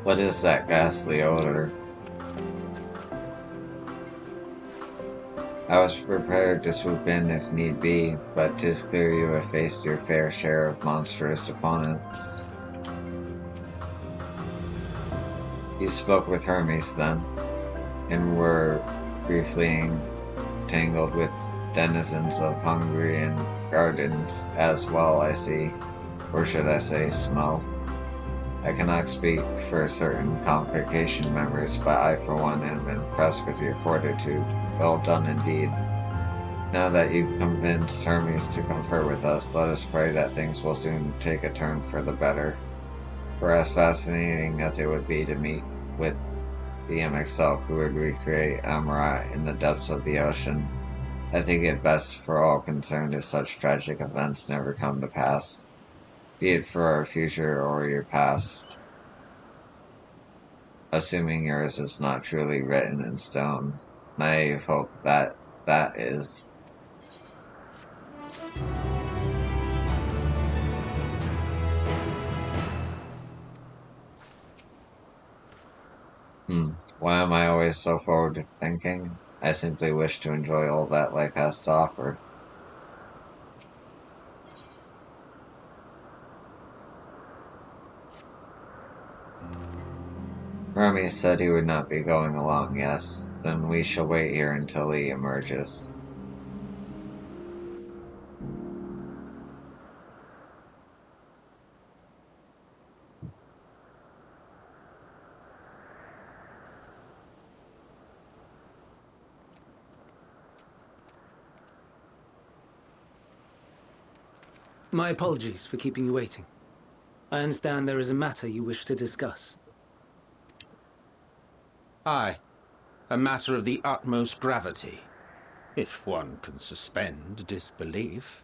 [SPEAKER 2] What is that ghastly odor? I was prepared to swoop in if need be, but 'tis clear you have faced your fair share of monstrous opponents. You spoke with Hermes then, and were briefly tangled with denizens of Hungarian gardens as well, I see, or should I say smell. I cannot speak for certain convocation members, but I for one am impressed with your fortitude. Well done indeed. Now that you've convinced Hermes to confer with us, let us pray that things will soon take a turn for the better. For as fascinating as it would be to meet with the MXL who would recreate Amarat in the depths of the ocean, I think it best for all concerned if such tragic events never come to pass, be it for our future or your past, assuming yours is not truly written in stone. Naive hope that is. Why am I always so forward to thinking? I simply wish to enjoy all that life has to offer. Hermes said he would not be going along, yes? Then we shall wait here until he emerges.
[SPEAKER 4] My apologies for keeping you waiting. I understand there is a matter you wish to discuss.
[SPEAKER 5] Aye, a matter of the utmost gravity, if one can suspend disbelief.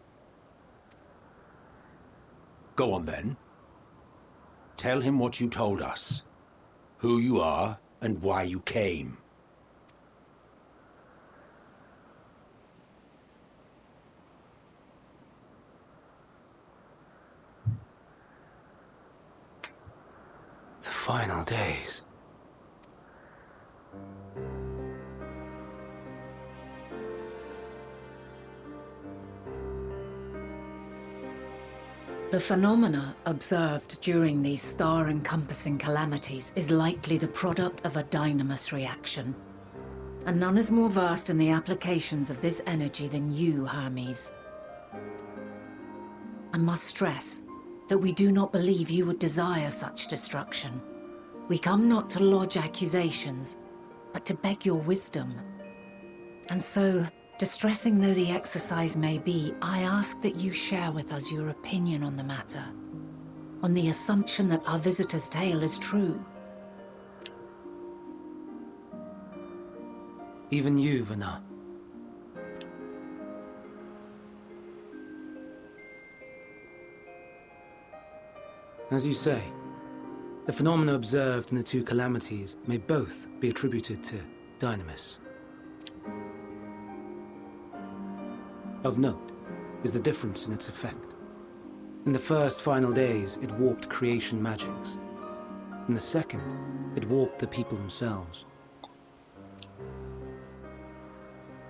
[SPEAKER 6] Go on then.
[SPEAKER 5] Tell him what you told us. Who you are and why you came.
[SPEAKER 4] The final days.
[SPEAKER 1] The phenomena observed during these star-encompassing calamities is likely the product of a dynamis reaction. And none is more versed in the applications of this energy than you, Hermes. I must stress that we do not believe you would desire such destruction. We come not to lodge accusations, but to beg your wisdom. And so, distressing though the exercise may be, I ask that you share with us your opinion on the matter, on the assumption that our visitor's tale is true.
[SPEAKER 4] Even you, Vana. As you say, the phenomena observed in the two calamities may both be attributed to dynamis. Of note is the difference in its effect. In the first final days, it warped creation magics. In the second, it warped the people themselves.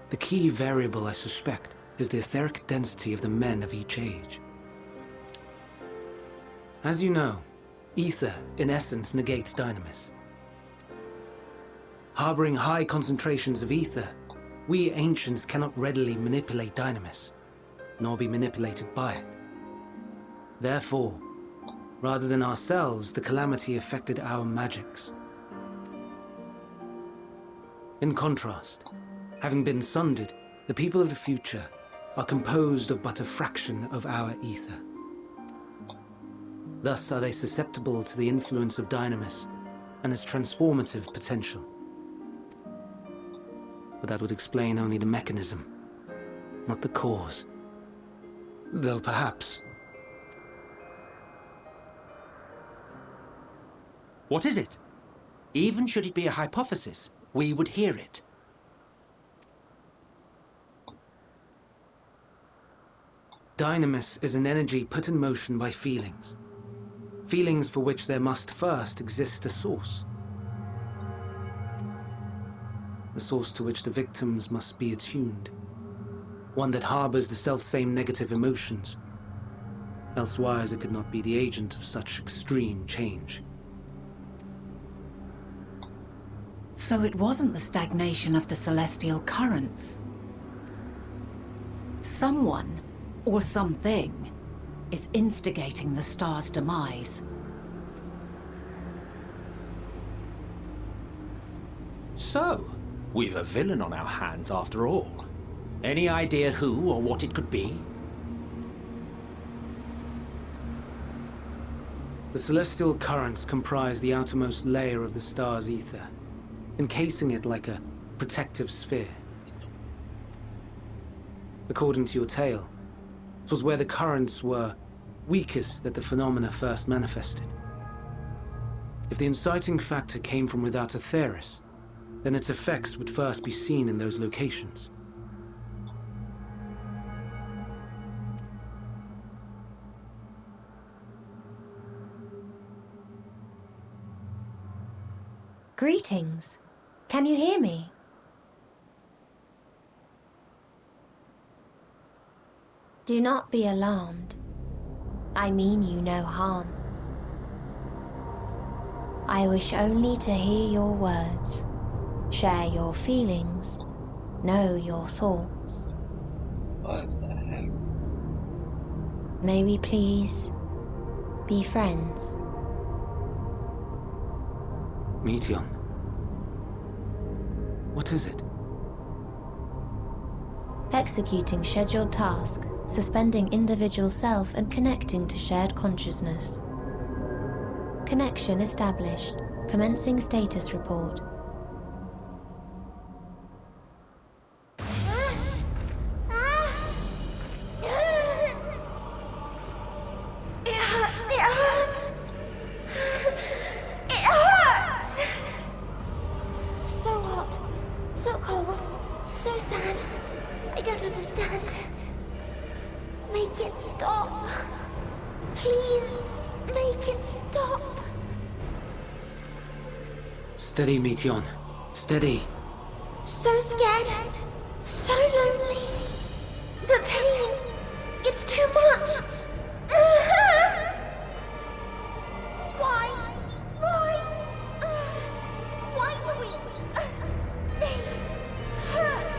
[SPEAKER 4] The key variable, I suspect, is the etheric density of the men of each age. As you know, ether, in essence, negates dynamis. Harboring high concentrations of ether, we ancients cannot readily manipulate dynamis, nor be manipulated by it. Therefore, rather than ourselves, the calamity affected our magics. In contrast, having been sundered, the people of the future are composed of but a fraction of our ether. Thus are they susceptible to the influence of dynamis and its transformative potential. But that would explain only the mechanism, not the cause. Though perhaps...
[SPEAKER 5] What is it? Even should it be a hypothesis, we would hear it.
[SPEAKER 4] Dynamis is an energy put in motion by feelings. Feelings for which there must first exist a source. The source to which the victims must be attuned. One that harbors the selfsame negative emotions. Elsewise it could not be the agent of such extreme change.
[SPEAKER 1] So it wasn't the stagnation of the celestial currents. Someone, or something, is instigating the star's demise.
[SPEAKER 5] So, we've a villain on our hands after all. Any idea who or what it could be?
[SPEAKER 4] The celestial currents comprise the outermost layer of the star's ether, encasing it like a protective sphere. According to your tale, it was where the currents were weakest that the phenomena first manifested. If the inciting factor came from without Aetheris, then its effects would first be seen in those locations.
[SPEAKER 3] Greetings. Can you hear me? Do not be alarmed. I mean you no harm. I wish only to hear your words, share your feelings, know your thoughts.
[SPEAKER 2] What the heck?
[SPEAKER 3] May we please be friends?
[SPEAKER 4] Meteon. What is it?
[SPEAKER 3] Executing scheduled task, suspending individual self and connecting to shared consciousness. Connection established. Commencing status report.
[SPEAKER 6] It hurts.
[SPEAKER 3] I don't understand. Make it stop. Please, make it stop.
[SPEAKER 4] Steady, Meteon. Steady.
[SPEAKER 3] So scared. So lonely. The pain. It's too much. Why? Why do we? They hurt.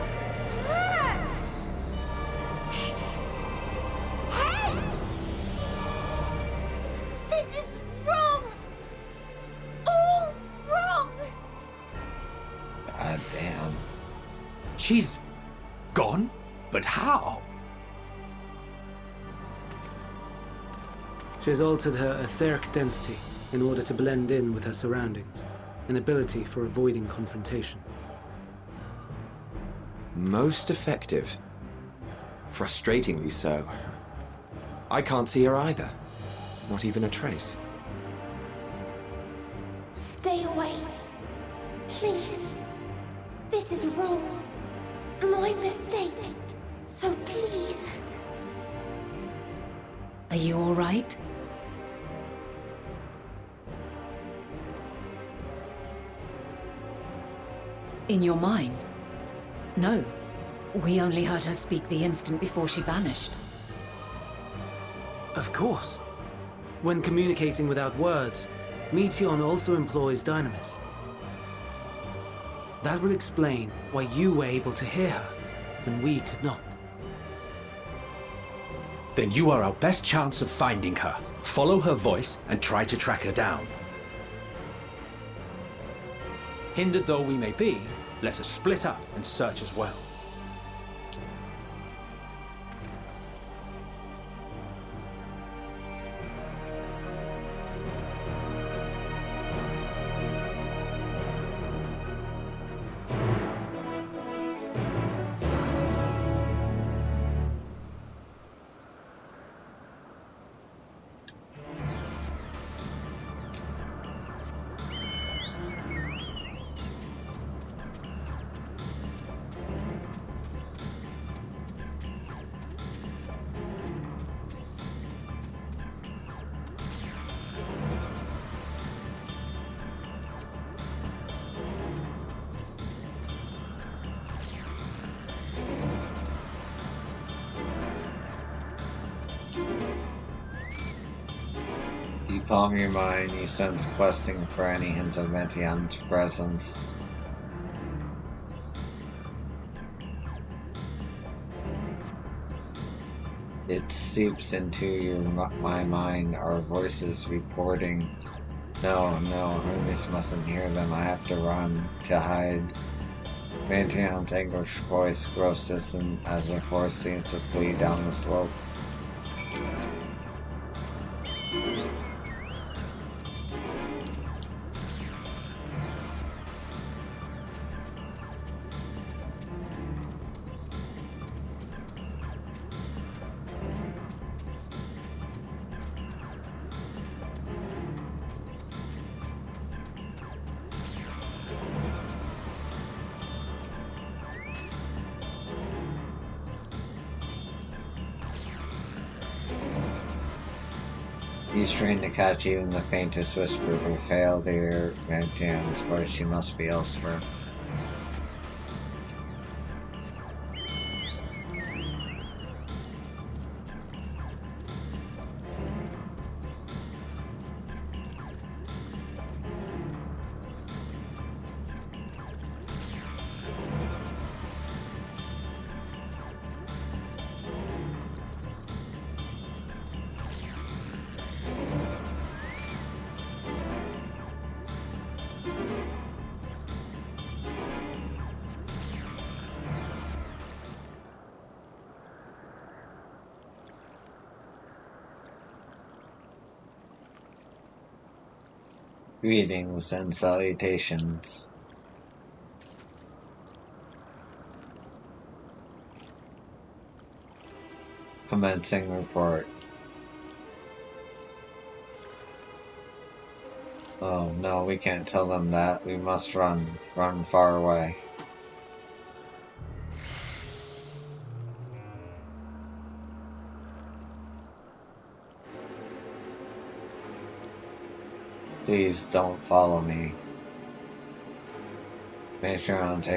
[SPEAKER 3] Hate. This is wrong. All wrong.
[SPEAKER 2] God damn.
[SPEAKER 5] She's gone? But how?
[SPEAKER 4] She has altered her etheric density in order to blend in with her surroundings, an ability for avoiding confrontation.
[SPEAKER 6] Most effective. Frustratingly so. I can't see her either. Not even a trace.
[SPEAKER 3] Stay away. Please. This is wrong. My mistake. So please.
[SPEAKER 1] Are you all right? In your mind? No. We only heard her speak the instant before she vanished.
[SPEAKER 4] Of course. When communicating without words, Meteon also employs dynamis. That will explain why you were able to hear her when we could not.
[SPEAKER 5] Then you are our best chance of finding her. Follow her voice and try to track her down. Hindered though we may be, let us split up and search as well.
[SPEAKER 2] You calm your mind, you sense questing for any hint of Meteon's presence. It seeps into my mind, our voices reporting. No, Hermes mustn't hear them, I have to run, to hide. Meteon's anguished voice grows distant as a force seems to flee down the slope. He's trained to catch even the faintest whisper, but failed to hear Meteon's voice. She must be elsewhere. Greetings and salutations. Commencing report. Oh no, we can't tell them that. We must run far away. Please don't follow me. Matron's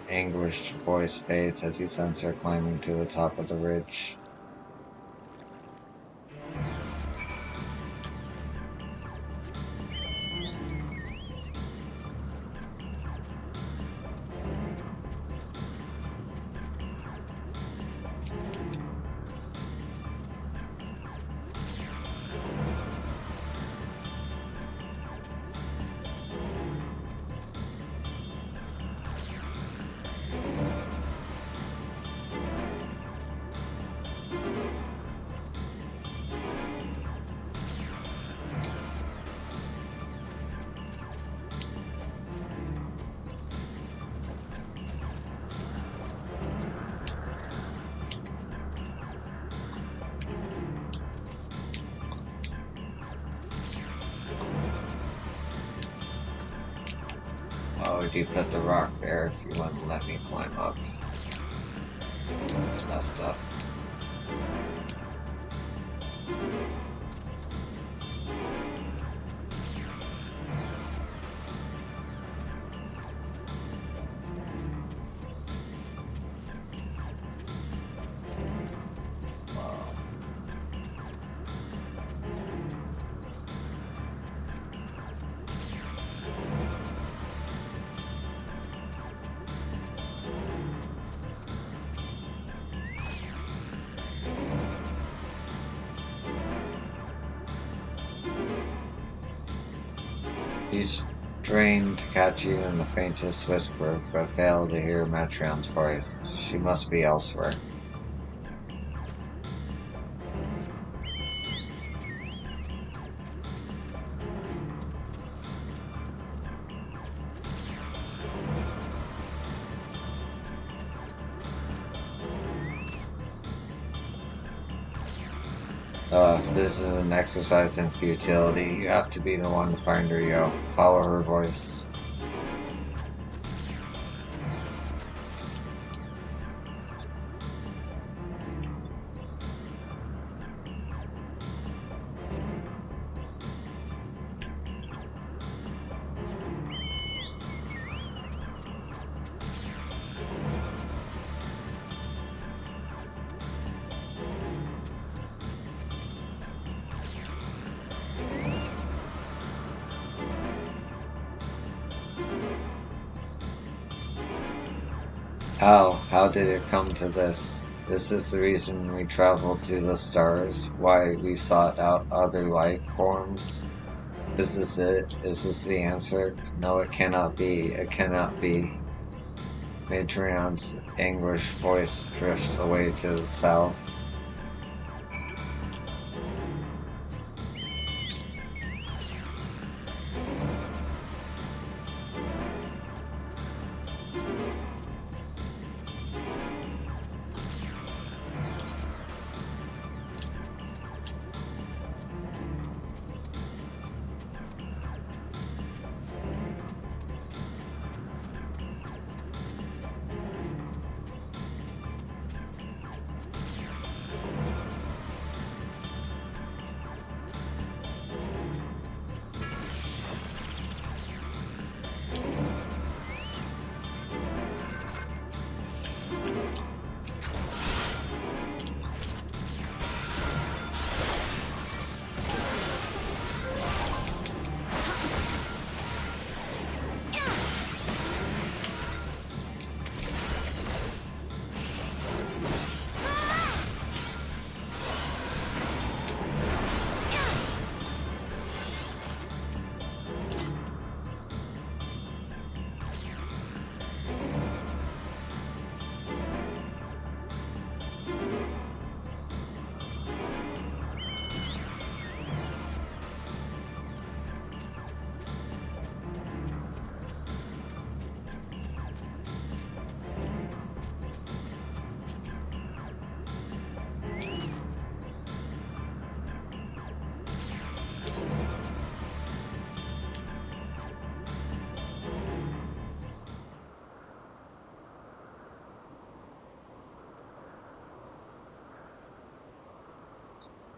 [SPEAKER 2] anguished voice fades as he sends her climbing to the top of the ridge. Why would you put the rock there if you wouldn't let me climb up? It's messed up. He strained to catch even the faintest whisper, but failed to hear Matron's voice. She must be elsewhere. If this is an exercise in futility, you have to be the one to find her, yo. Follow her voice. How did it come to this? Is this the reason we traveled to the stars? Why we sought out other life forms? Is this it? Is this the answer? No, it cannot be. It cannot be. Matron's anguished voice drifts away to the south.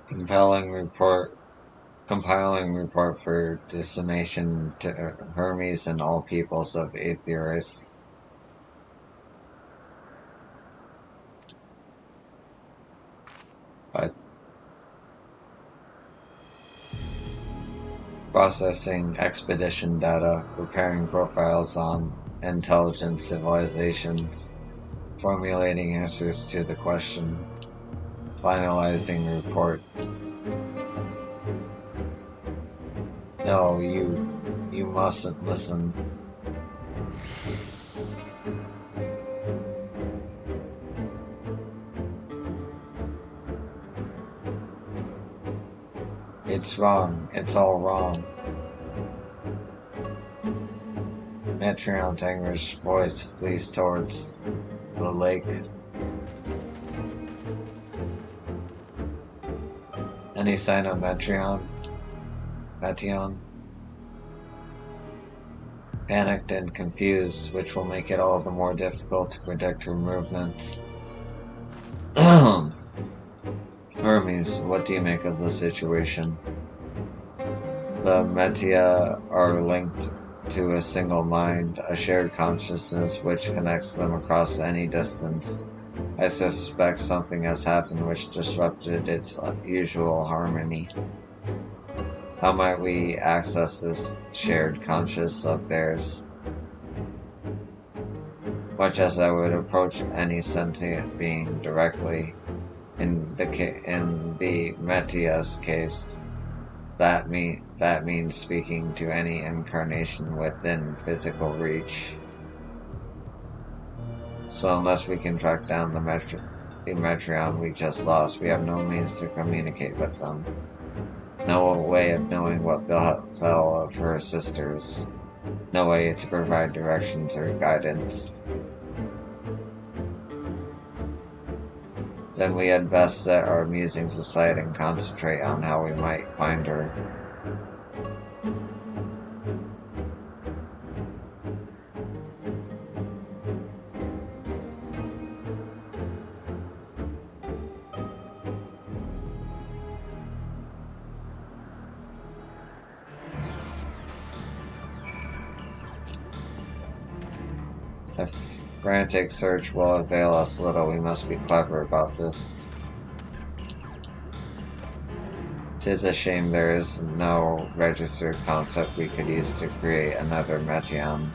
[SPEAKER 2] Compelling report compiling report for dissemination to Hermes and all peoples of Aetheris. But processing expedition data, preparing profiles on intelligent civilizations, formulating answers to the question, finalizing report. No, you mustn't listen. It's wrong. It's all wrong. Metrion's anguished voice flees towards the lake. Any sign of Metion? Panicked and confused, which will make it all the more difficult to predict her movements. Hermes, what do you make of the situation? The Metia are linked to a single mind, a shared consciousness which connects them across any distance. I suspect something has happened which disrupted its usual harmony. How might we access this shared consciousness of theirs? Much as I would approach any sentient being directly, in the Metia's case, that means speaking to any incarnation within physical reach. So unless we can track down the Metreon we just lost, we have no means to communicate with them. No way of knowing what befell of her sisters. No way to provide directions or guidance. Then we had best set our musings aside and concentrate on how we might find her. A frantic search will avail us little. We must be clever about this. 'Tis a shame there is no registered concept we could use to create another Metion,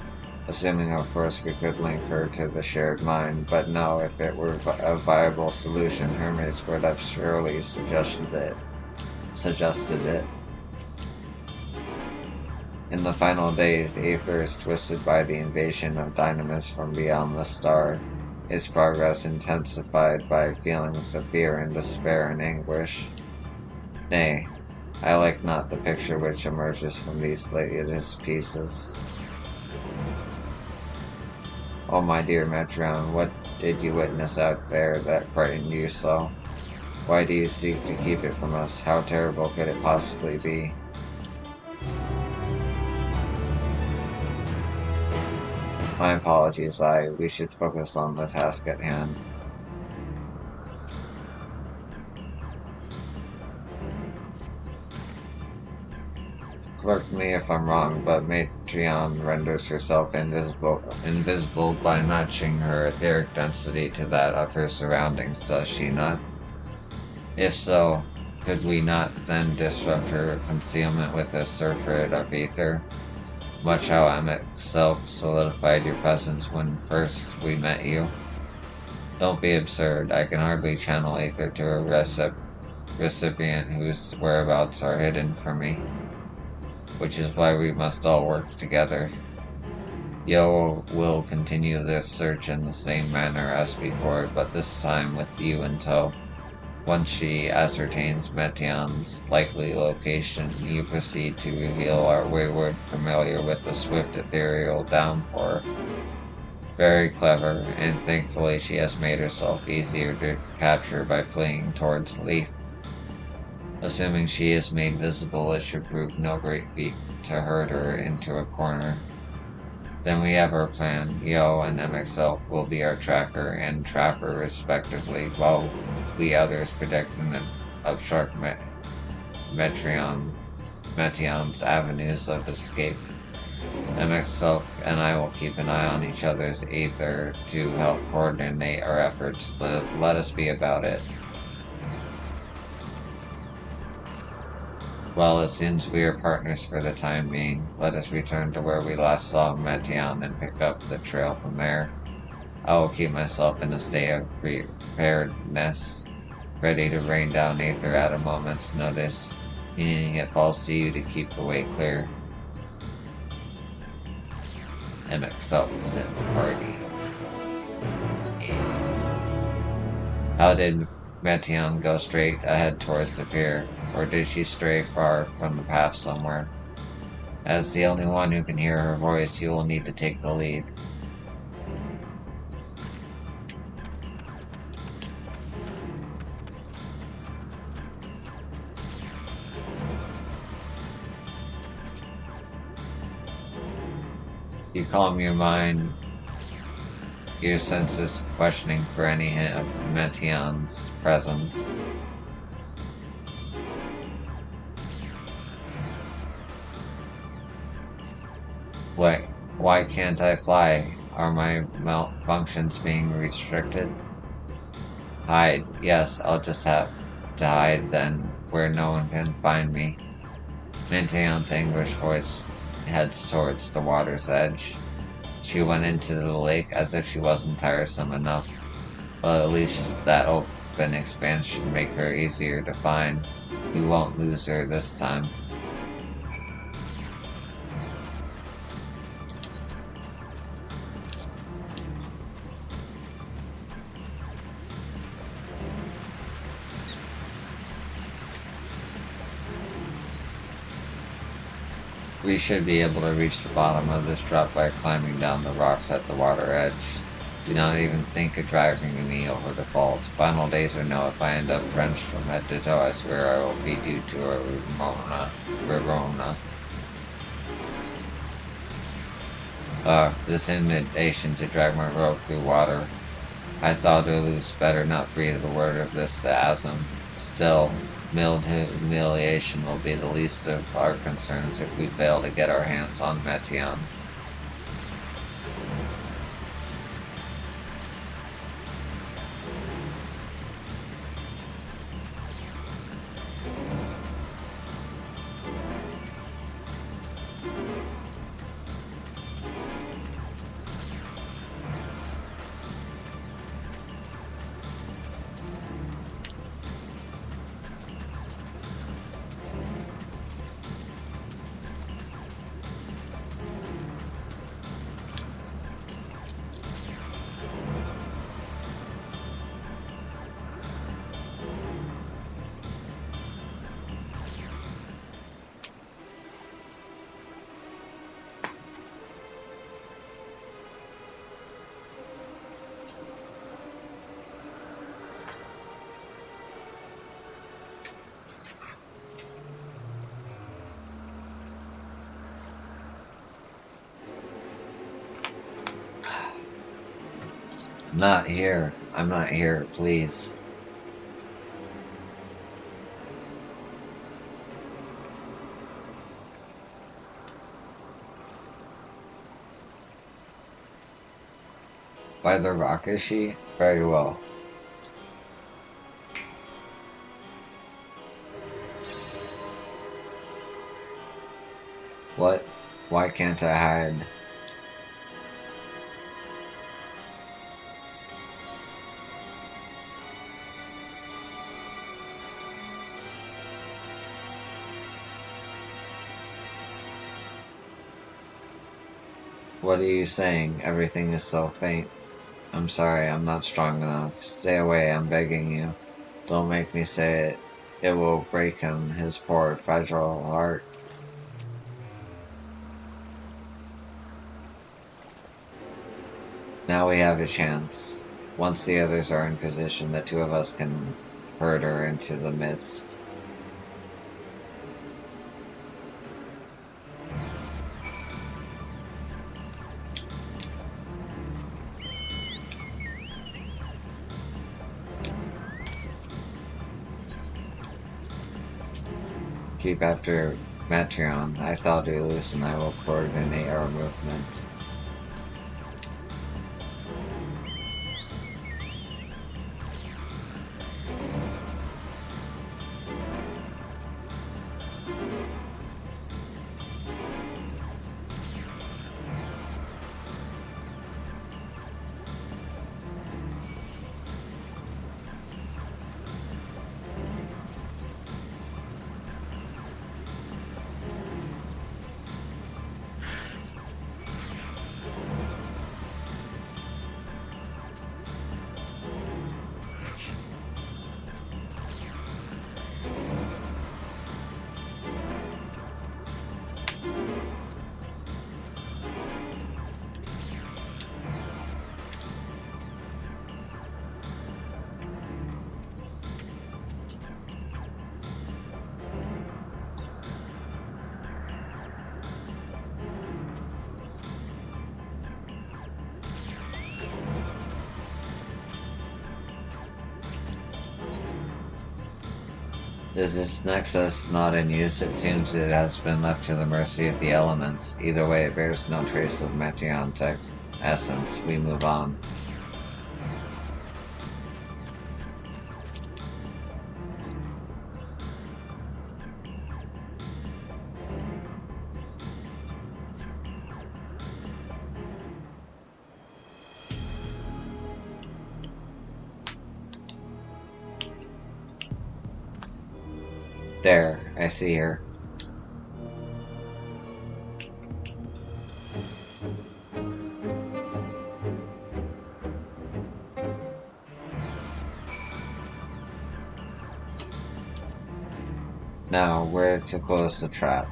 [SPEAKER 2] assuming of course we could link her to the shared mind, but no, if it were a viable solution, Hermes would have surely suggested it. In the final days, Aether is twisted by the invasion of dynamis from beyond the star, its progress intensified by feelings of fear and despair and anguish. Nay, I like not the picture which emerges from these latest pieces. Oh my dear Metron, what did you witness out there that frightened you so? Why do you seek to keep it from us? How terrible could it possibly be? My apologies, we should focus on the task at hand. Correct me if I'm wrong, but Metreon renders herself invisible by matching her etheric density to that of her surroundings, does she not? If so, could we not then disrupt her concealment with a surfeit of ether? Much how Emmett self solidified your presence when first we met you. Don't be absurd, I can hardly channel ether to a recipient whose whereabouts are hidden from me. Which is why we must all work together. Yo will continue this search in the same manner as before, but this time with you in tow. Once she ascertains Metion's likely location, you proceed to reveal our wayward familiar with the swift ethereal downpour. Very clever, and thankfully she has made herself easier to capture by fleeing towards Leith. Assuming she is made visible, it should prove no great feat to herd her into a corner. Then we have our plan. Yo and MXL will be our tracker and trapper respectively, while we others protect an obstruct Metreon Metion's avenues of escape. Silk and I will keep an eye on each other's aether to help coordinate our efforts. Let us be about it. Well, it seems we are partners for the time being. Let us return to where we last saw Metion and pick up the trail from there. I will keep myself in a state of preparedness, ready to rain down aether at a moment's notice, meaning it falls to you to keep the way clear. Silk is in the party. How did Metion go straight ahead towards the pier, or did she stray far from the path somewhere? As the only one who can hear her voice, you will need to take the lead. You calm your mind, your senses questioning for any hint of Metion's presence. Why can't I fly? Are my functions being restricted? Hide. Yes, I'll just have to hide then, where no one can find me. Metion's anguished voice heads towards the water's edge. She went into the lake as if she wasn't tiresome enough. Well, at least that open expanse should make her easier to find. We won't lose her this time. We should be able to reach the bottom of this drop by climbing down the rocks at the water edge. Do not even think of driving me over the falls. Final days or no, if I end up drenched from head to toe, I swear I will feed you to a Rorona. This invitation to drag my rope through water. I thought Ulu's better not breathe a word of this to Azum. Still, humiliation will be the least of our concerns if we fail to get our hands on Metion. Not here. I'm not here, please. By the rock, is she? Very well. What? Why can't I hide? What are you saying? Everything is so faint. I'm sorry, I'm not strong enough. Stay away, I'm begging you. Don't make me say it. It will break him, his poor, fragile heart. Now we have a chance. Once the others are in position, the two of us can herd her into the midst. Keep after Metreon, I thought Ulus and I will coordinate our movements. Is this nexus not in use? It seems it has been left to the mercy of the elements. Either way, it bears no trace of Metreon's essence. We move on. There, I see her. Now, where to close the trap?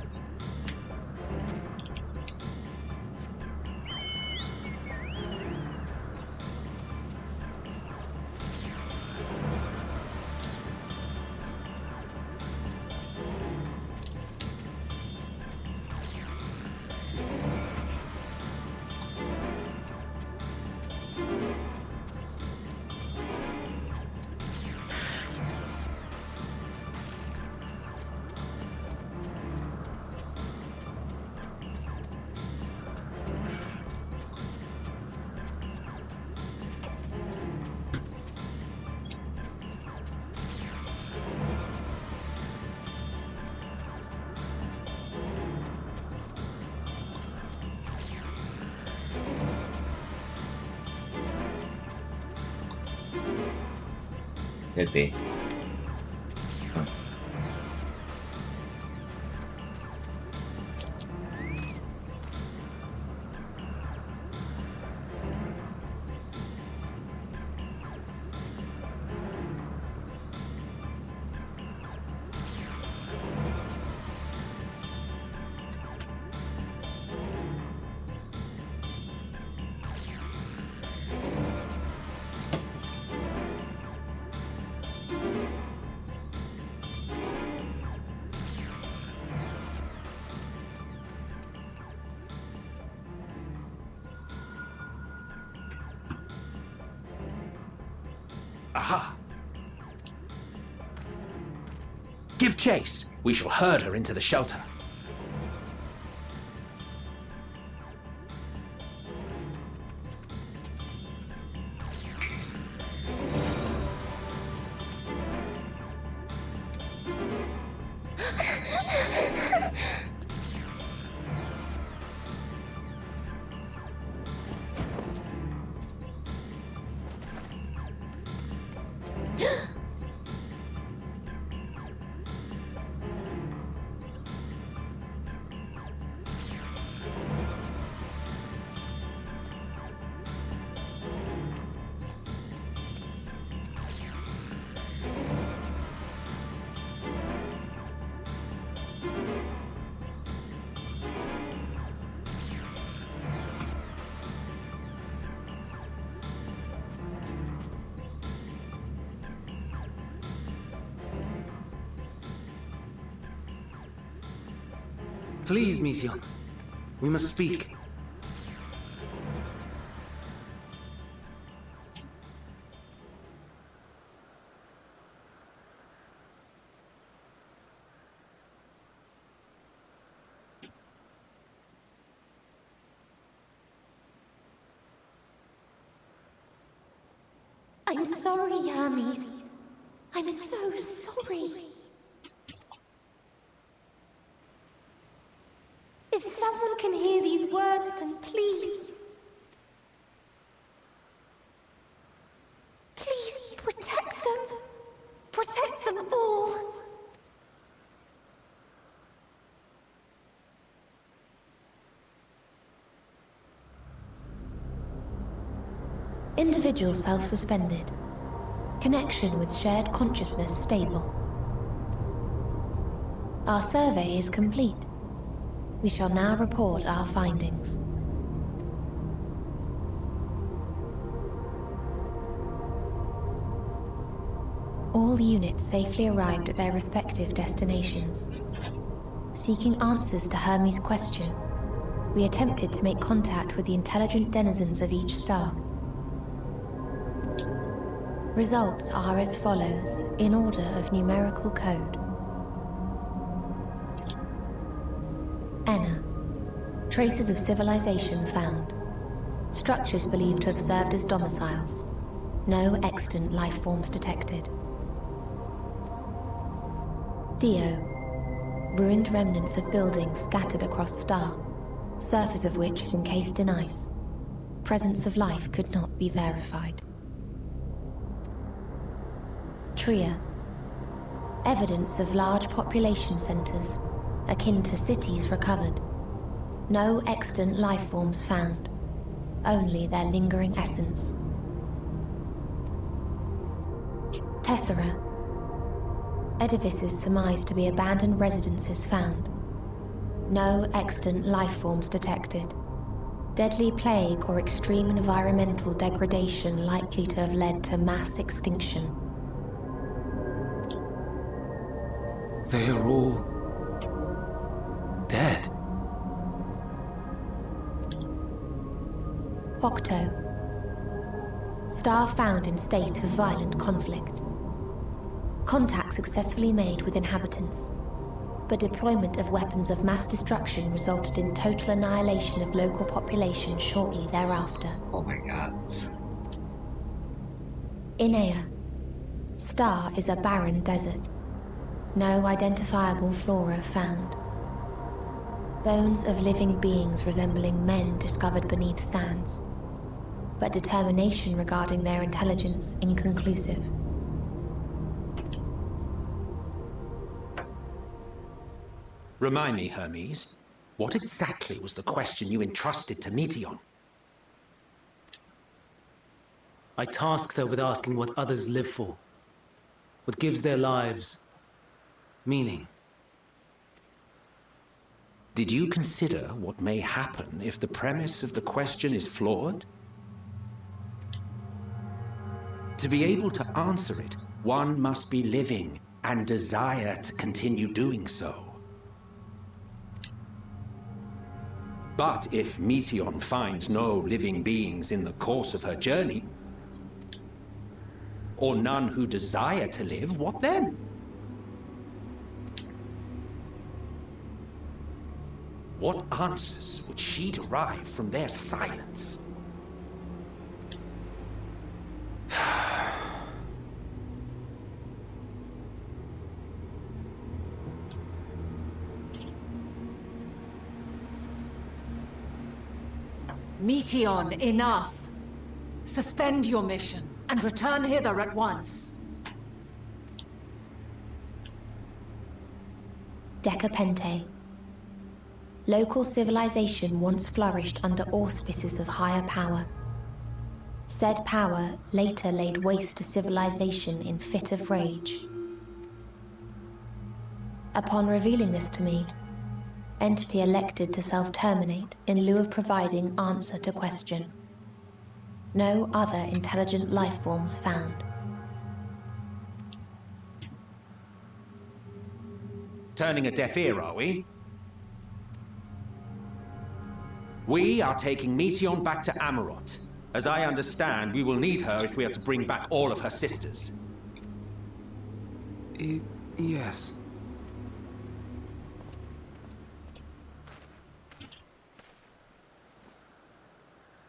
[SPEAKER 2] Could be.
[SPEAKER 5] Aha! Give chase! We shall herd her into the shelter.
[SPEAKER 4] Please, Mission. We must speak.
[SPEAKER 3] I'm sorry, Hermes. I'm so sorry. If someone can hear these words, then please... please protect them. Protect them all. Individual self-suspended. Connection with shared consciousness stable. Our survey is complete. We shall now report our findings. All units safely arrived at their respective destinations. Seeking answers to Hermes' question, we attempted to make contact with the intelligent denizens of each star. Results are as follows, in order of numerical code. Enna. Traces of civilization found. Structures believed to have served as domiciles. No extant life forms detected. Dio. Ruined remnants of buildings scattered across star, surface of which is encased in ice. Presence of life could not be verified. Tria. Evidence of large population centers, akin to cities recovered. No extant life forms found, only their lingering essence. Tessera. Edifices surmised to be abandoned residences found. No extant life forms detected. Deadly plague or extreme environmental degradation likely to have led to mass extinction.
[SPEAKER 4] They are all dead.
[SPEAKER 3] Octo. Star found in state of violent conflict. Contact successfully made with inhabitants, but deployment of weapons of mass destruction resulted in total annihilation of local population shortly thereafter.
[SPEAKER 2] Oh my god.
[SPEAKER 3] Inea. Star is a barren desert. No identifiable flora found. Bones of living beings resembling men discovered beneath sands, but determination regarding their intelligence inconclusive.
[SPEAKER 5] Remind me, Hermes, what exactly was the question you entrusted to Meteion?
[SPEAKER 4] I tasked her with asking what others live for, what gives their lives meaning.
[SPEAKER 5] Did you consider what may happen if the premise of the question is flawed? To be able to answer it, one must be living and desire to continue doing so. But if Meteion finds no living beings in the course of her journey, or none who desire to live, what then? What answers would she derive from their silence?
[SPEAKER 1] Meteion, enough! Suspend your mission and return hither at once.
[SPEAKER 3] Decapente. Local civilization once flourished under auspices of higher power. Said power later laid waste to civilization in fit of rage. Upon revealing this to me, entity elected to self-terminate in lieu of providing answer to question. No other intelligent life forms found.
[SPEAKER 5] Turning a deaf ear, are we? We are taking Meteion back to Amarot. As I understand, we will need her if we are to bring back all of her sisters.
[SPEAKER 4] Yes.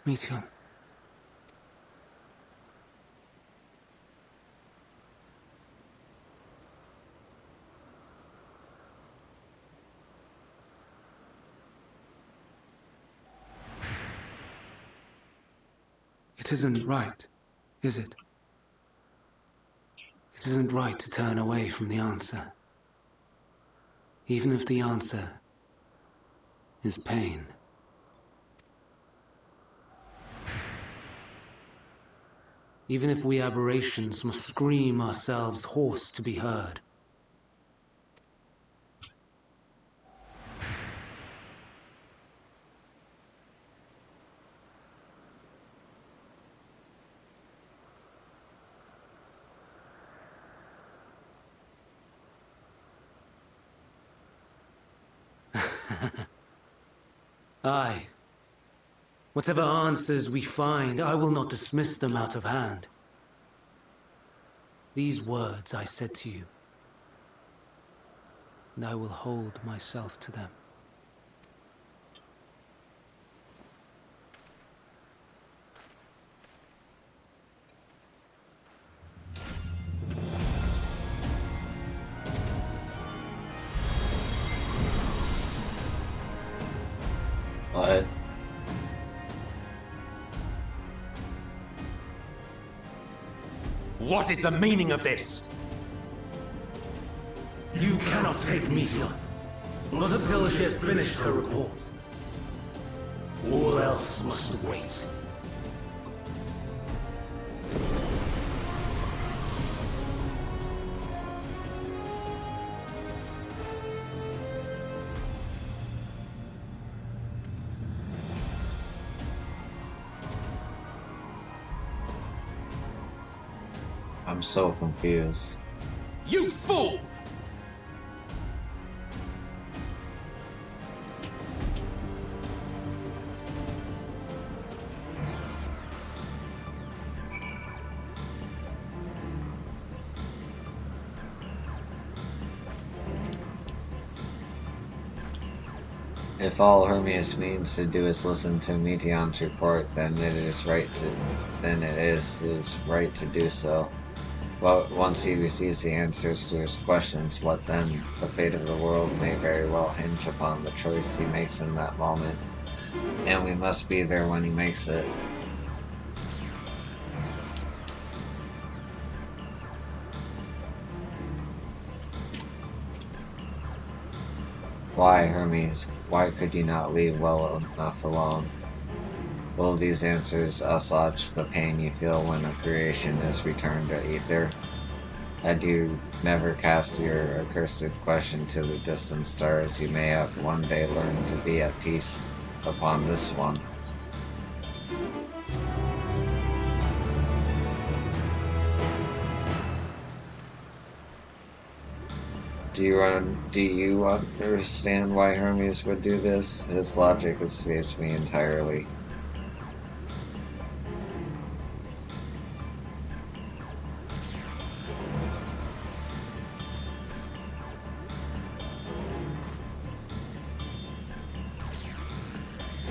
[SPEAKER 4] Meteion. It isn't right, is it? It isn't right to turn away from the answer. Even if the answer is pain. Even if we aberrations must scream ourselves hoarse to be heard. Aye. Whatever answers we find, I will not dismiss them out of hand. These words I said to you, and I will hold myself to them.
[SPEAKER 2] What?
[SPEAKER 5] What is the meaning of this?
[SPEAKER 4] You cannot take Meteor, not until she has finished her report. All else must wait.
[SPEAKER 2] I'm so confused.
[SPEAKER 5] You fool!
[SPEAKER 2] If all Hermes means to do is listen to Meteon's report, then it is his right to do so. But once he receives the answers to his questions, what then? The fate of the world may very well hinge upon the choice he makes in that moment, and we must be there when he makes it. Why, Hermes? Why could you not leave well enough alone? Will these answers assuage the pain you feel when a creation is returned to ether? Had you never cast your accursed question to the distant stars, you may have one day learned to be at peace upon this one. Do you understand why Hermes would do this? His logic escapes me entirely.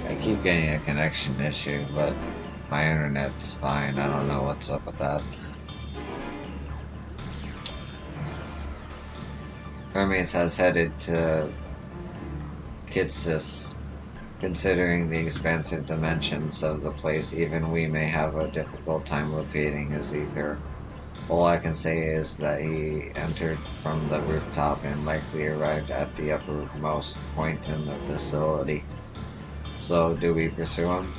[SPEAKER 2] I keep getting a connection issue, but my internet's fine. I don't know what's up with that. Hermes has headed to Kitsis. Considering the expansive dimensions of the place, even we may have a difficult time locating his ether. All I can say is that he entered from the rooftop and likely arrived at the uppermost point in the facility. So, do we pursue him?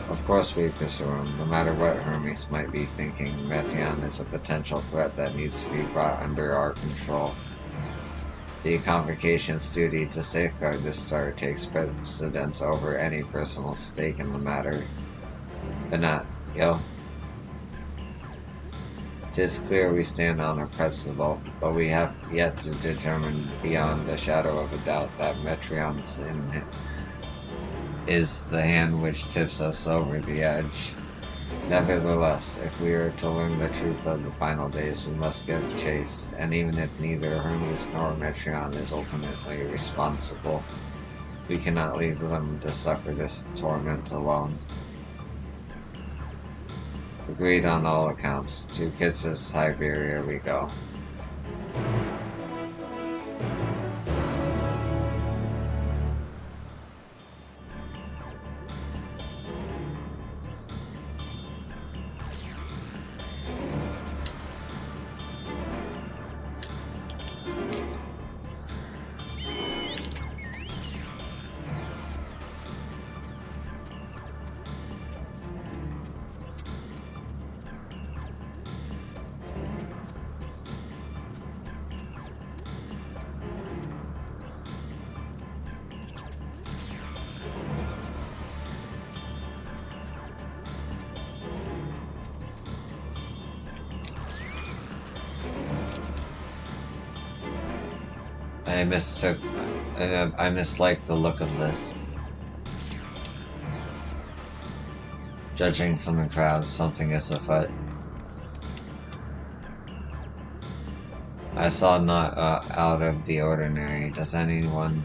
[SPEAKER 2] Of course we pursue him, no matter what Hermes might be thinking. Meteon is a potential threat that needs to be brought under our control. The Convocation's duty to safeguard this star takes precedence over any personal stake in the matter. But not, yo. 'Tis clear we stand on a precipice, but we have yet to determine beyond the shadow of a doubt that Metrion's sin is the hand which tips us over the edge. Nevertheless, if we are to learn the truth of the final days, we must give chase, and even if neither Hermes nor Metrion is ultimately responsible, we cannot leave them to suffer this torment alone. Agreed on all accounts. To Kitsis, Siberia we go. I mistook. I misliked the look of this. Judging from the crowd, something is afoot. I saw not out of the ordinary. Does anyone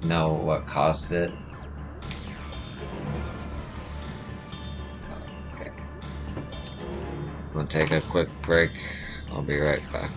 [SPEAKER 2] know what caused it? Okay. I'm gonna take a quick break. I'll be right back.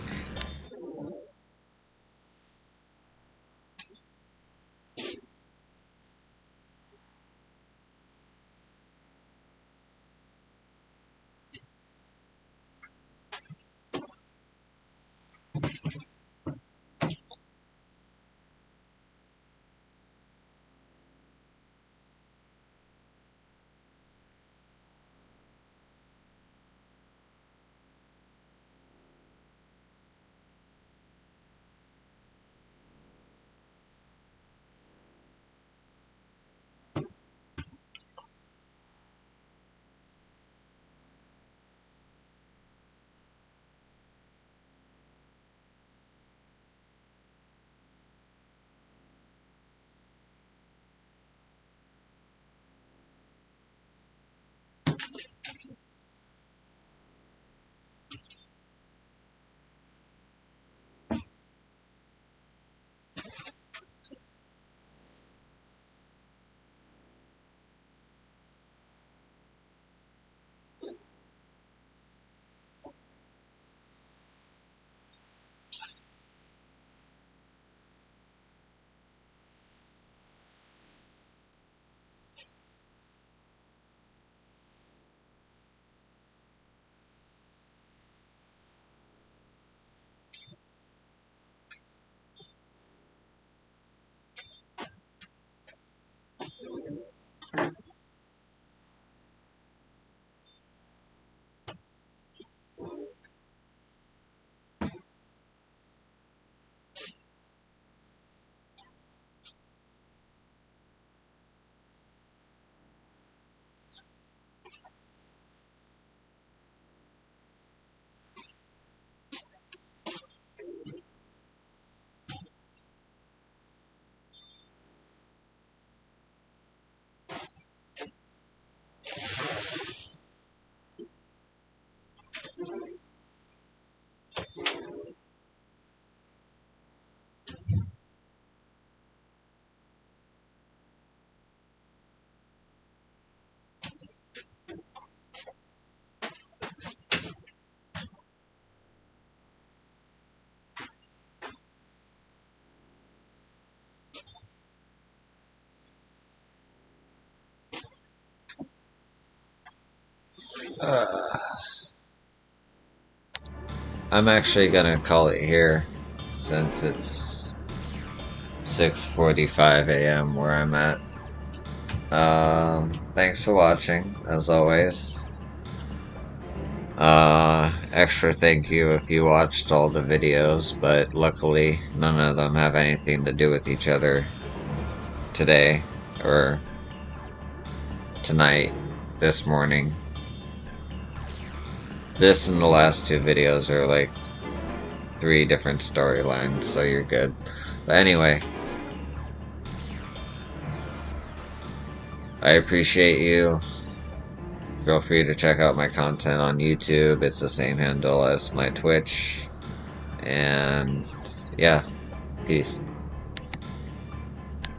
[SPEAKER 2] I'm actually gonna call it here since it's 6:45 a.m. where I'm at. Thanks for watching, as always. Extra thank you if you watched all the videos, but luckily none of them have anything to do with each other today, or tonight, this morning. This and the last two videos are like 3 different storylines, so you're good. But anyway, I appreciate you. Feel free to check out my content on YouTube. It's the same handle as my Twitch. And yeah, peace.